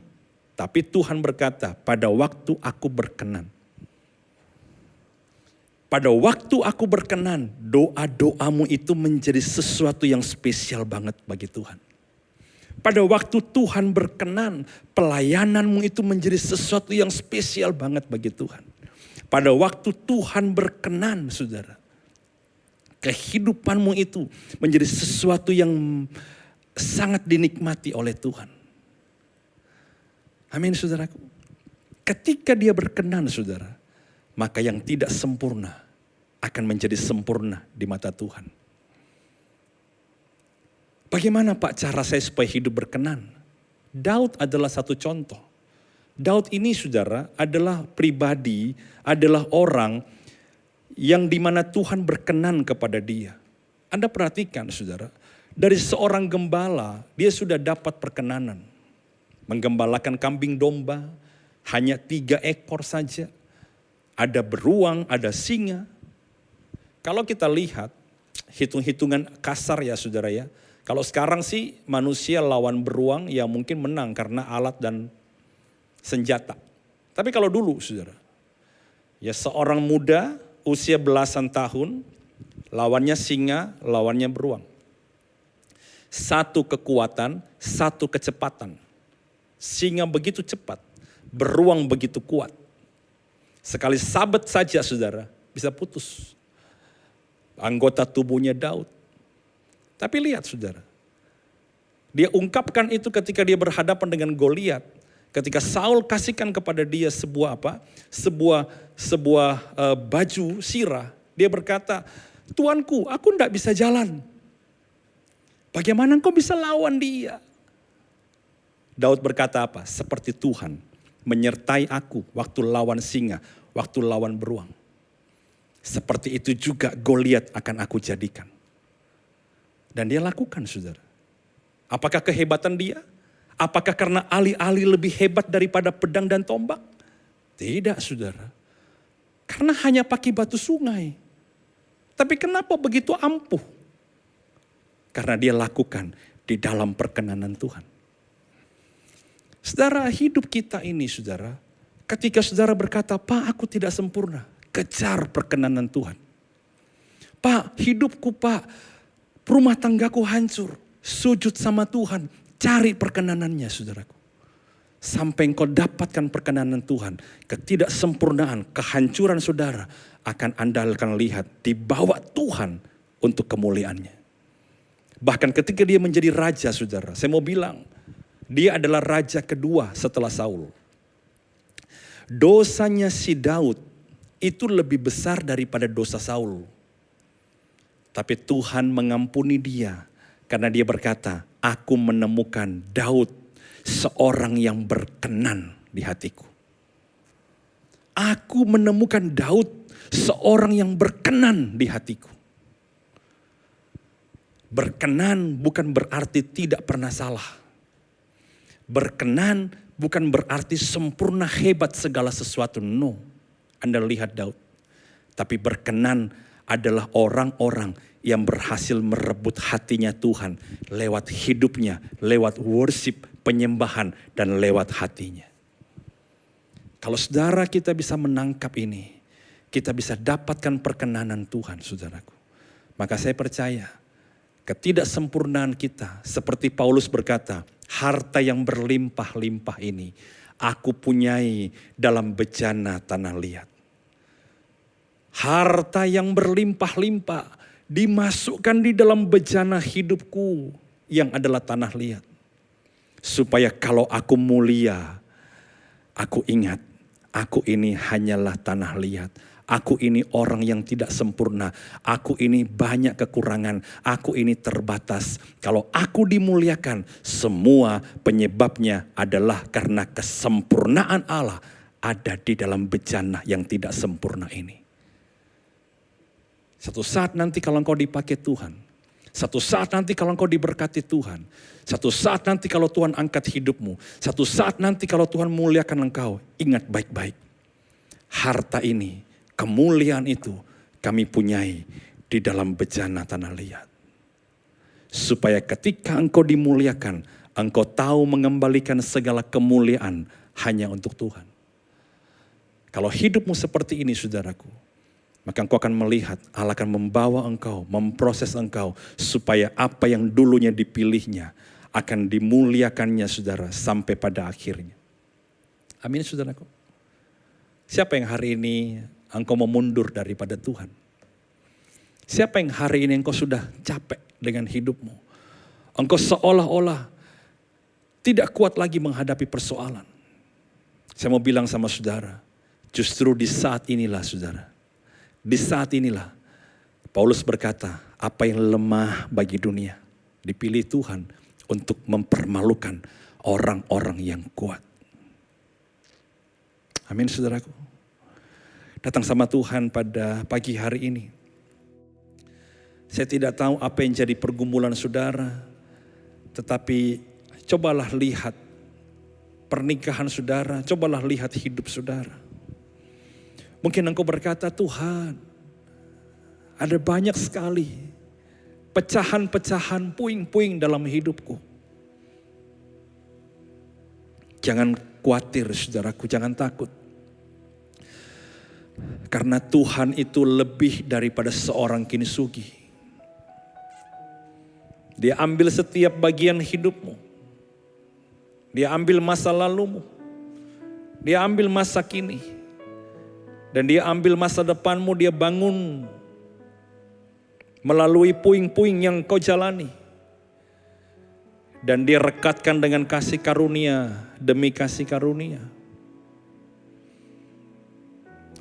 Tapi Tuhan berkata, pada waktu aku berkenan. Pada waktu aku berkenan, doa-doamu itu menjadi sesuatu yang spesial banget bagi Tuhan. Pada waktu Tuhan berkenan, pelayananmu itu menjadi sesuatu yang spesial banget bagi Tuhan. Pada waktu Tuhan berkenan, saudara, kehidupanmu itu menjadi sesuatu yang sangat dinikmati oleh Tuhan. Amin, saudaraku. Ketika dia berkenan, saudara, maka yang tidak sempurna akan menjadi sempurna di mata Tuhan. Bagaimana Pak cara saya supaya hidup berkenan? Daud adalah satu contoh. Daud ini saudara adalah pribadi, adalah orang yang dimana Tuhan berkenan kepada dia. Anda perhatikan saudara, dari seorang gembala dia sudah dapat perkenanan. Menggembalakan kambing domba, hanya 3 ekor saja. Ada beruang, ada singa. Kalau kita lihat, hitung-hitungan kasar ya saudara ya. Kalau sekarang sih manusia lawan beruang ya mungkin menang karena alat dan senjata. Tapi kalau dulu saudara, ya seorang muda usia belasan tahun, lawannya singa, lawannya beruang. Satu kekuatan, satu kecepatan. Singa begitu cepat, beruang begitu kuat. Sekali sabet saja saudara, bisa putus anggota tubuhnya Daud. Tapi lihat saudara, dia ungkapkan itu ketika dia berhadapan dengan Goliat. Ketika Saul kasihkan kepada dia sebuah apa? Sebuah baju sirah. Dia berkata, Tuanku, aku tidak bisa jalan. Bagaimana engkau bisa lawan dia? Daud berkata apa? Seperti Tuhan menyertai aku waktu lawan singa, waktu lawan beruang. Seperti itu juga Goliat akan aku jadikan. Dan dia lakukan saudara. Apakah kehebatan dia? Apakah karena alih-alih lebih hebat daripada pedang dan tombak? Tidak saudara. Karena hanya pakai batu sungai. Tapi kenapa begitu ampuh? Karena dia lakukan di dalam perkenanan Tuhan. Saudara, hidup kita ini saudara, ketika saudara berkata, Pak aku tidak sempurna. Kejar perkenanan Tuhan. Pak, hidupku Pak, rumah tanggaku hancur. Sujud sama Tuhan, cari perkenanannya saudaraku. Sampai engkau dapatkan perkenanan Tuhan, ketidaksempurnaan, kehancuran saudara akan Anda akan lihat dibawa Tuhan untuk kemuliaannya. Bahkan ketika dia menjadi raja saudara, saya mau bilang, dia adalah raja kedua setelah Saul. Dosanya si Daud itu lebih besar daripada dosa Saul. Tapi Tuhan mengampuni dia karena dia berkata, aku menemukan Daud seorang yang berkenan di hatiku. Aku menemukan Daud seorang yang berkenan di hatiku. Berkenan bukan berarti tidak pernah salah. Berkenan bukan berarti sempurna hebat segala sesuatu. No. Anda lihat Daud. Tapi berkenan adalah orang-orang yang berhasil merebut hatinya Tuhan. Lewat hidupnya, lewat worship, penyembahan, dan lewat hatinya. Kalau saudara kita bisa menangkap ini, kita bisa dapatkan perkenanan Tuhan saudaraku. Maka saya percaya, Ketidaksempurnaan kita, seperti Paulus berkata, harta yang berlimpah-limpah ini aku punyai dalam bejana tanah liat. Harta yang berlimpah-limpah dimasukkan di dalam bejana hidupku yang adalah tanah liat. Supaya kalau aku mulia, aku ingat, aku ini hanyalah tanah liat. Aku ini orang yang tidak sempurna. Aku ini banyak kekurangan. Aku ini terbatas. Kalau aku dimuliakan, semua penyebabnya adalah karena kesempurnaan Allah ada di dalam bejana yang tidak sempurna ini. Satu saat nanti kalau engkau dipakai Tuhan, satu saat nanti kalau engkau diberkati Tuhan, satu saat nanti kalau Tuhan angkat hidupmu, satu saat nanti kalau Tuhan muliakan engkau, ingat baik-baik. Harta ini, kemuliaan itu kami punyai di dalam bejana tanah liat. Supaya ketika engkau dimuliakan, engkau tahu mengembalikan segala kemuliaan hanya untuk Tuhan. Kalau hidupmu seperti ini saudaraku, maka engkau akan melihat Allah akan membawa engkau, memproses engkau supaya apa yang dulunya dipilihnya akan dimuliakannya saudara sampai pada akhirnya. Amin saudaraku. Siapa yang hari ini engkau mau mundur daripada Tuhan? Siapa yang hari ini engkau sudah capek dengan hidupmu? Engkau seolah-olah tidak kuat lagi menghadapi persoalan. Saya mau bilang sama saudara, justru di saat inilah saudara, di saat inilah Paulus berkata, apa yang lemah bagi dunia dipilih Tuhan untuk mempermalukan orang-orang yang kuat. Amin saudaraku. Datang sama Tuhan pada pagi hari ini. Saya tidak tahu apa yang jadi pergumulan saudara, tetapi cobalah lihat pernikahan saudara, cobalah lihat hidup saudara. Mungkin engkau berkata, Tuhan, ada banyak sekali pecahan-pecahan, puing-puing dalam hidupku. Jangan khawatir saudaraku, jangan takut. Karena Tuhan itu lebih daripada seorang Kintsugi. Dia ambil setiap bagian hidupmu. Dia ambil masa lalumu. Dia ambil masa kini. Dan dia ambil masa depanmu, dia bangun melalui puing-puing yang kau jalani. Dan dia rekatkan dengan kasih karunia demi kasih karunia.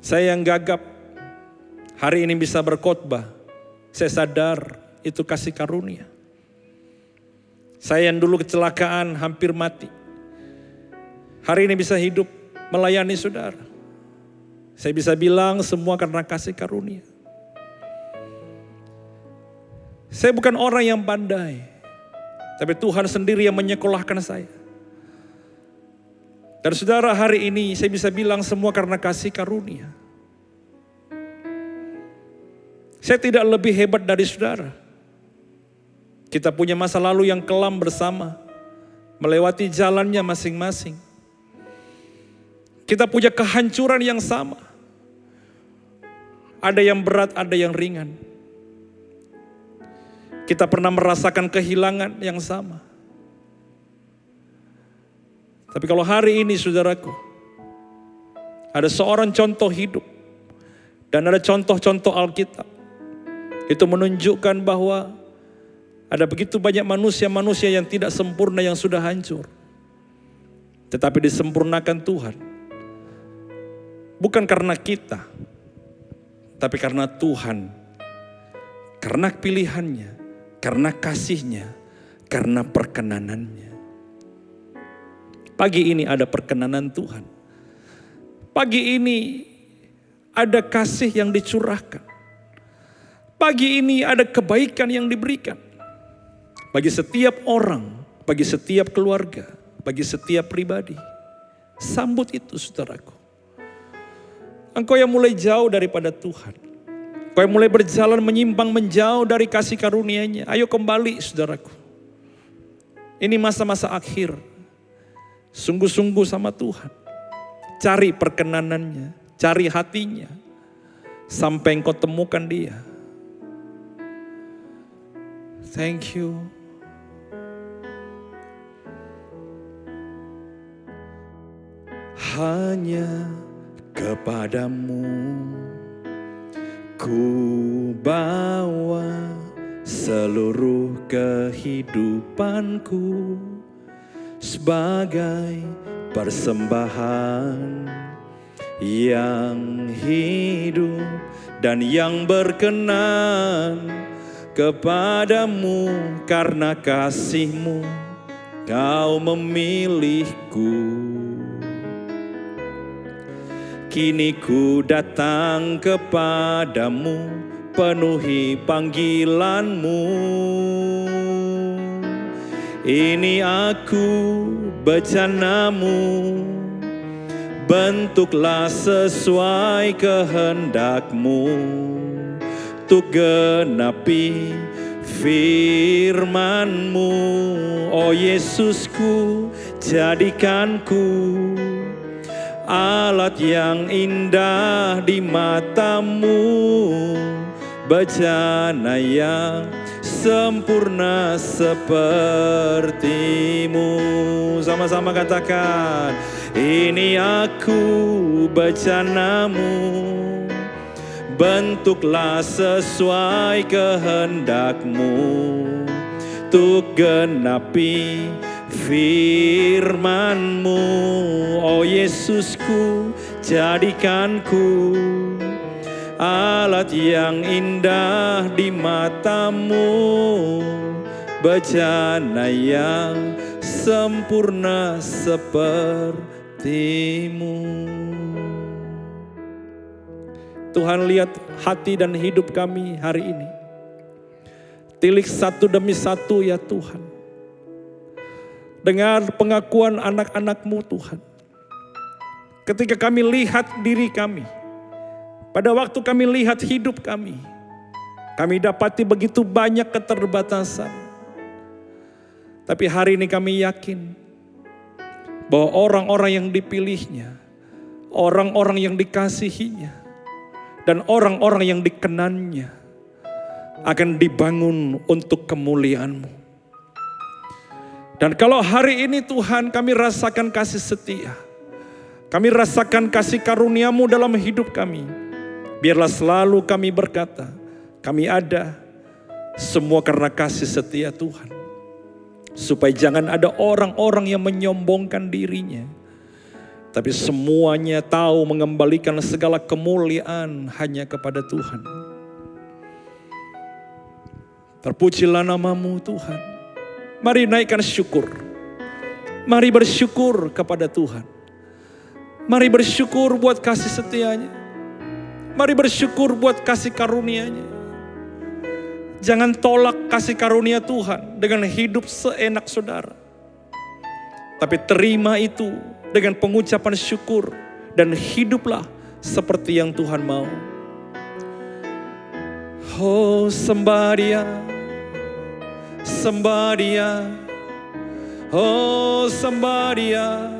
Saya yang gagap hari ini bisa berkhotbah, saya sadar itu kasih karunia. Saya yang dulu kecelakaan hampir mati, hari ini bisa hidup melayani saudara. Saya bisa bilang semua karena kasih karunia. Saya bukan orang yang pandai, tapi Tuhan sendiri yang menyekolahkan saya. Dan saudara, hari ini saya bisa bilang semua karena kasih karunia. Saya tidak lebih hebat dari saudara. Kita punya masa lalu yang kelam bersama, melewati jalannya masing-masing. Kita punya kehancuran yang sama. Ada yang berat, ada yang ringan. Kita pernah merasakan kehilangan yang sama. Tapi kalau hari ini saudaraku, ada seorang contoh hidup dan ada contoh-contoh Alkitab. Itu menunjukkan bahwa ada begitu banyak manusia-manusia yang tidak sempurna yang sudah hancur. Tetapi disempurnakan Tuhan. Bukan karena kita, tapi karena Tuhan. Karena pilihannya, karena kasihnya, karena perkenanannya. Pagi ini ada perkenanan Tuhan. Pagi ini ada kasih yang dicurahkan. Pagi ini ada kebaikan yang diberikan. Bagi setiap orang, bagi setiap keluarga, bagi setiap pribadi. Sambut itu saudaraku. Engkau yang mulai jauh daripada Tuhan. Engkau yang mulai berjalan menyimpang menjauh dari kasih karunia-Nya. Ayo kembali saudaraku. Ini masa-masa akhir. Sungguh-sungguh sama Tuhan. Cari perkenanannya, cari hatinya. Sampai engkau temukan Dia. Thank you. Hanya kepadamu ku bawa seluruh kehidupanku sebagai persembahan yang hidup dan yang berkenan kepadamu, karena kasih-Mu Kau memilihku. Kini ku datang kepadamu, penuhi panggilan-Mu. Ini aku bejana-Mu, bentuklah sesuai kehendak-Mu, untuk genapi firman-Mu. Oh Yesusku, jadikanku alat yang indah di mata-Mu, bejana yang sempurna seperti-Mu. Sama-sama katakan, ini aku bejana-Mu, bentuklah sesuai kehendak-Mu, untuk genapi firman-Mu. Oh Yesusku, jadikanku alat yang indah di mata-Mu, bejana yang sempurna seperti-Mu. Tuhan, lihat hati dan hidup kami hari ini. Tilik satu demi satu ya Tuhan. Dengar pengakuan anak-anak-Mu Tuhan. Ketika kami lihat diri kami, pada waktu kami lihat hidup kami dapati begitu banyak keterbatasan. Tapi hari ini kami yakin bahwa orang-orang yang dipilihnya, orang-orang yang dikasihinya, dan orang-orang yang dikenannya akan dibangun untuk kemuliaan-Mu. Dan kalau hari ini Tuhan kami rasakan kasih setia, kami rasakan kasih karunia-Mu dalam hidup kami, biarlah selalu kami berkata, kami ada semua karena kasih setia Tuhan. Supaya jangan ada orang-orang yang menyombongkan dirinya, tapi semuanya tahu mengembalikan segala kemuliaan hanya kepada Tuhan. Terpujilah nama-Mu Tuhan. Mari naikkan syukur. Mari bersyukur kepada Tuhan. Mari bersyukur buat kasih setianya. Mari bersyukur buat kasih karunia-Nya. Jangan tolak kasih karunia Tuhan dengan hidup seenak saudara. Tapi terima itu dengan pengucapan syukur dan hiduplah seperti yang Tuhan mau. Oh sembadia, sembadia, oh sembadia,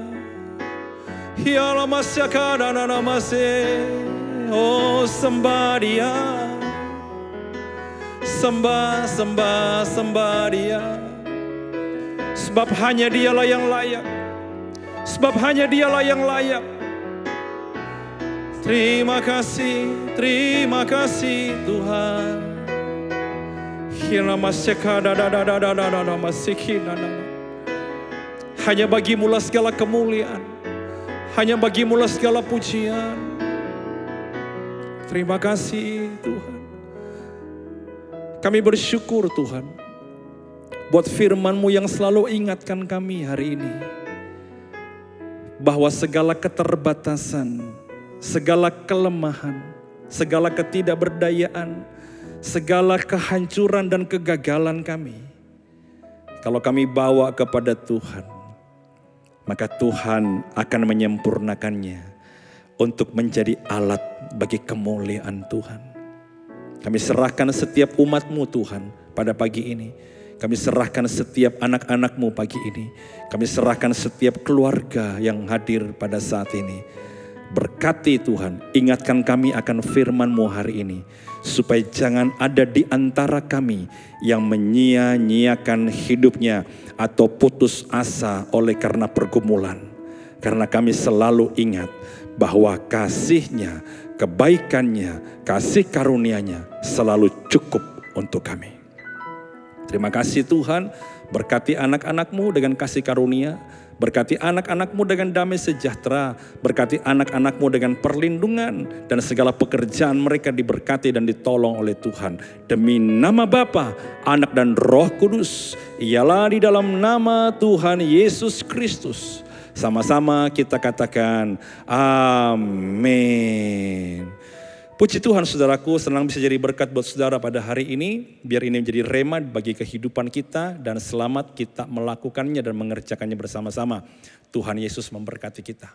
ya la masyakara na namase, oh sembadia, sembah, sembah, sembah Dia. Sebab hanya Dialah yang layak. Sebab hanya Dialah yang layak. Terima kasih Tuhan. Hanya Bagi-Mu lah segala kemuliaan. Hanya Bagi-Mu lah segala pujian. Terima kasih Tuhan. Kami bersyukur Tuhan, buat firman-Mu yang selalu ingatkan kami hari ini, bahwa segala keterbatasan, segala kelemahan, segala ketidakberdayaan, segala kehancuran dan kegagalan kami, kalau kami bawa kepada Tuhan, maka Tuhan akan menyempurnakannya untuk menjadi alat bagi kemuliaan Tuhan. Kami serahkan setiap umat-Mu Tuhan pada pagi ini. Kami serahkan setiap anak-anak-Mu pagi ini. Kami serahkan setiap keluarga yang hadir pada saat ini. Berkati Berkati Tuhan, ingatkan kami akan firman-Mu hari ini. Supaya jangan ada di antara kami yang menyia-nyiakan hidupnya atau putus asa oleh karena pergumulan. Karena kami selalu ingat bahwa kasih-Nya, kebaikan-Nya, kasih karunia-Nya selalu cukup untuk kami. Terima kasih Tuhan, berkati anak-anak-Mu dengan kasih karunia. Berkati anak-anak-Mu dengan damai sejahtera. Berkati anak-anak-Mu dengan perlindungan. Dan segala pekerjaan mereka diberkati dan ditolong oleh Tuhan. Demi nama Bapa, Anak dan Roh Kudus. Ialah di dalam nama Tuhan Yesus Kristus. Sama-sama kita katakan amin. Puji Tuhan saudaraku, senang bisa jadi berkat buat saudara pada hari ini. Biar ini menjadi rema bagi kehidupan kita dan selamat kita melakukannya dan mengerjakannya bersama-sama. Tuhan Yesus memberkati kita.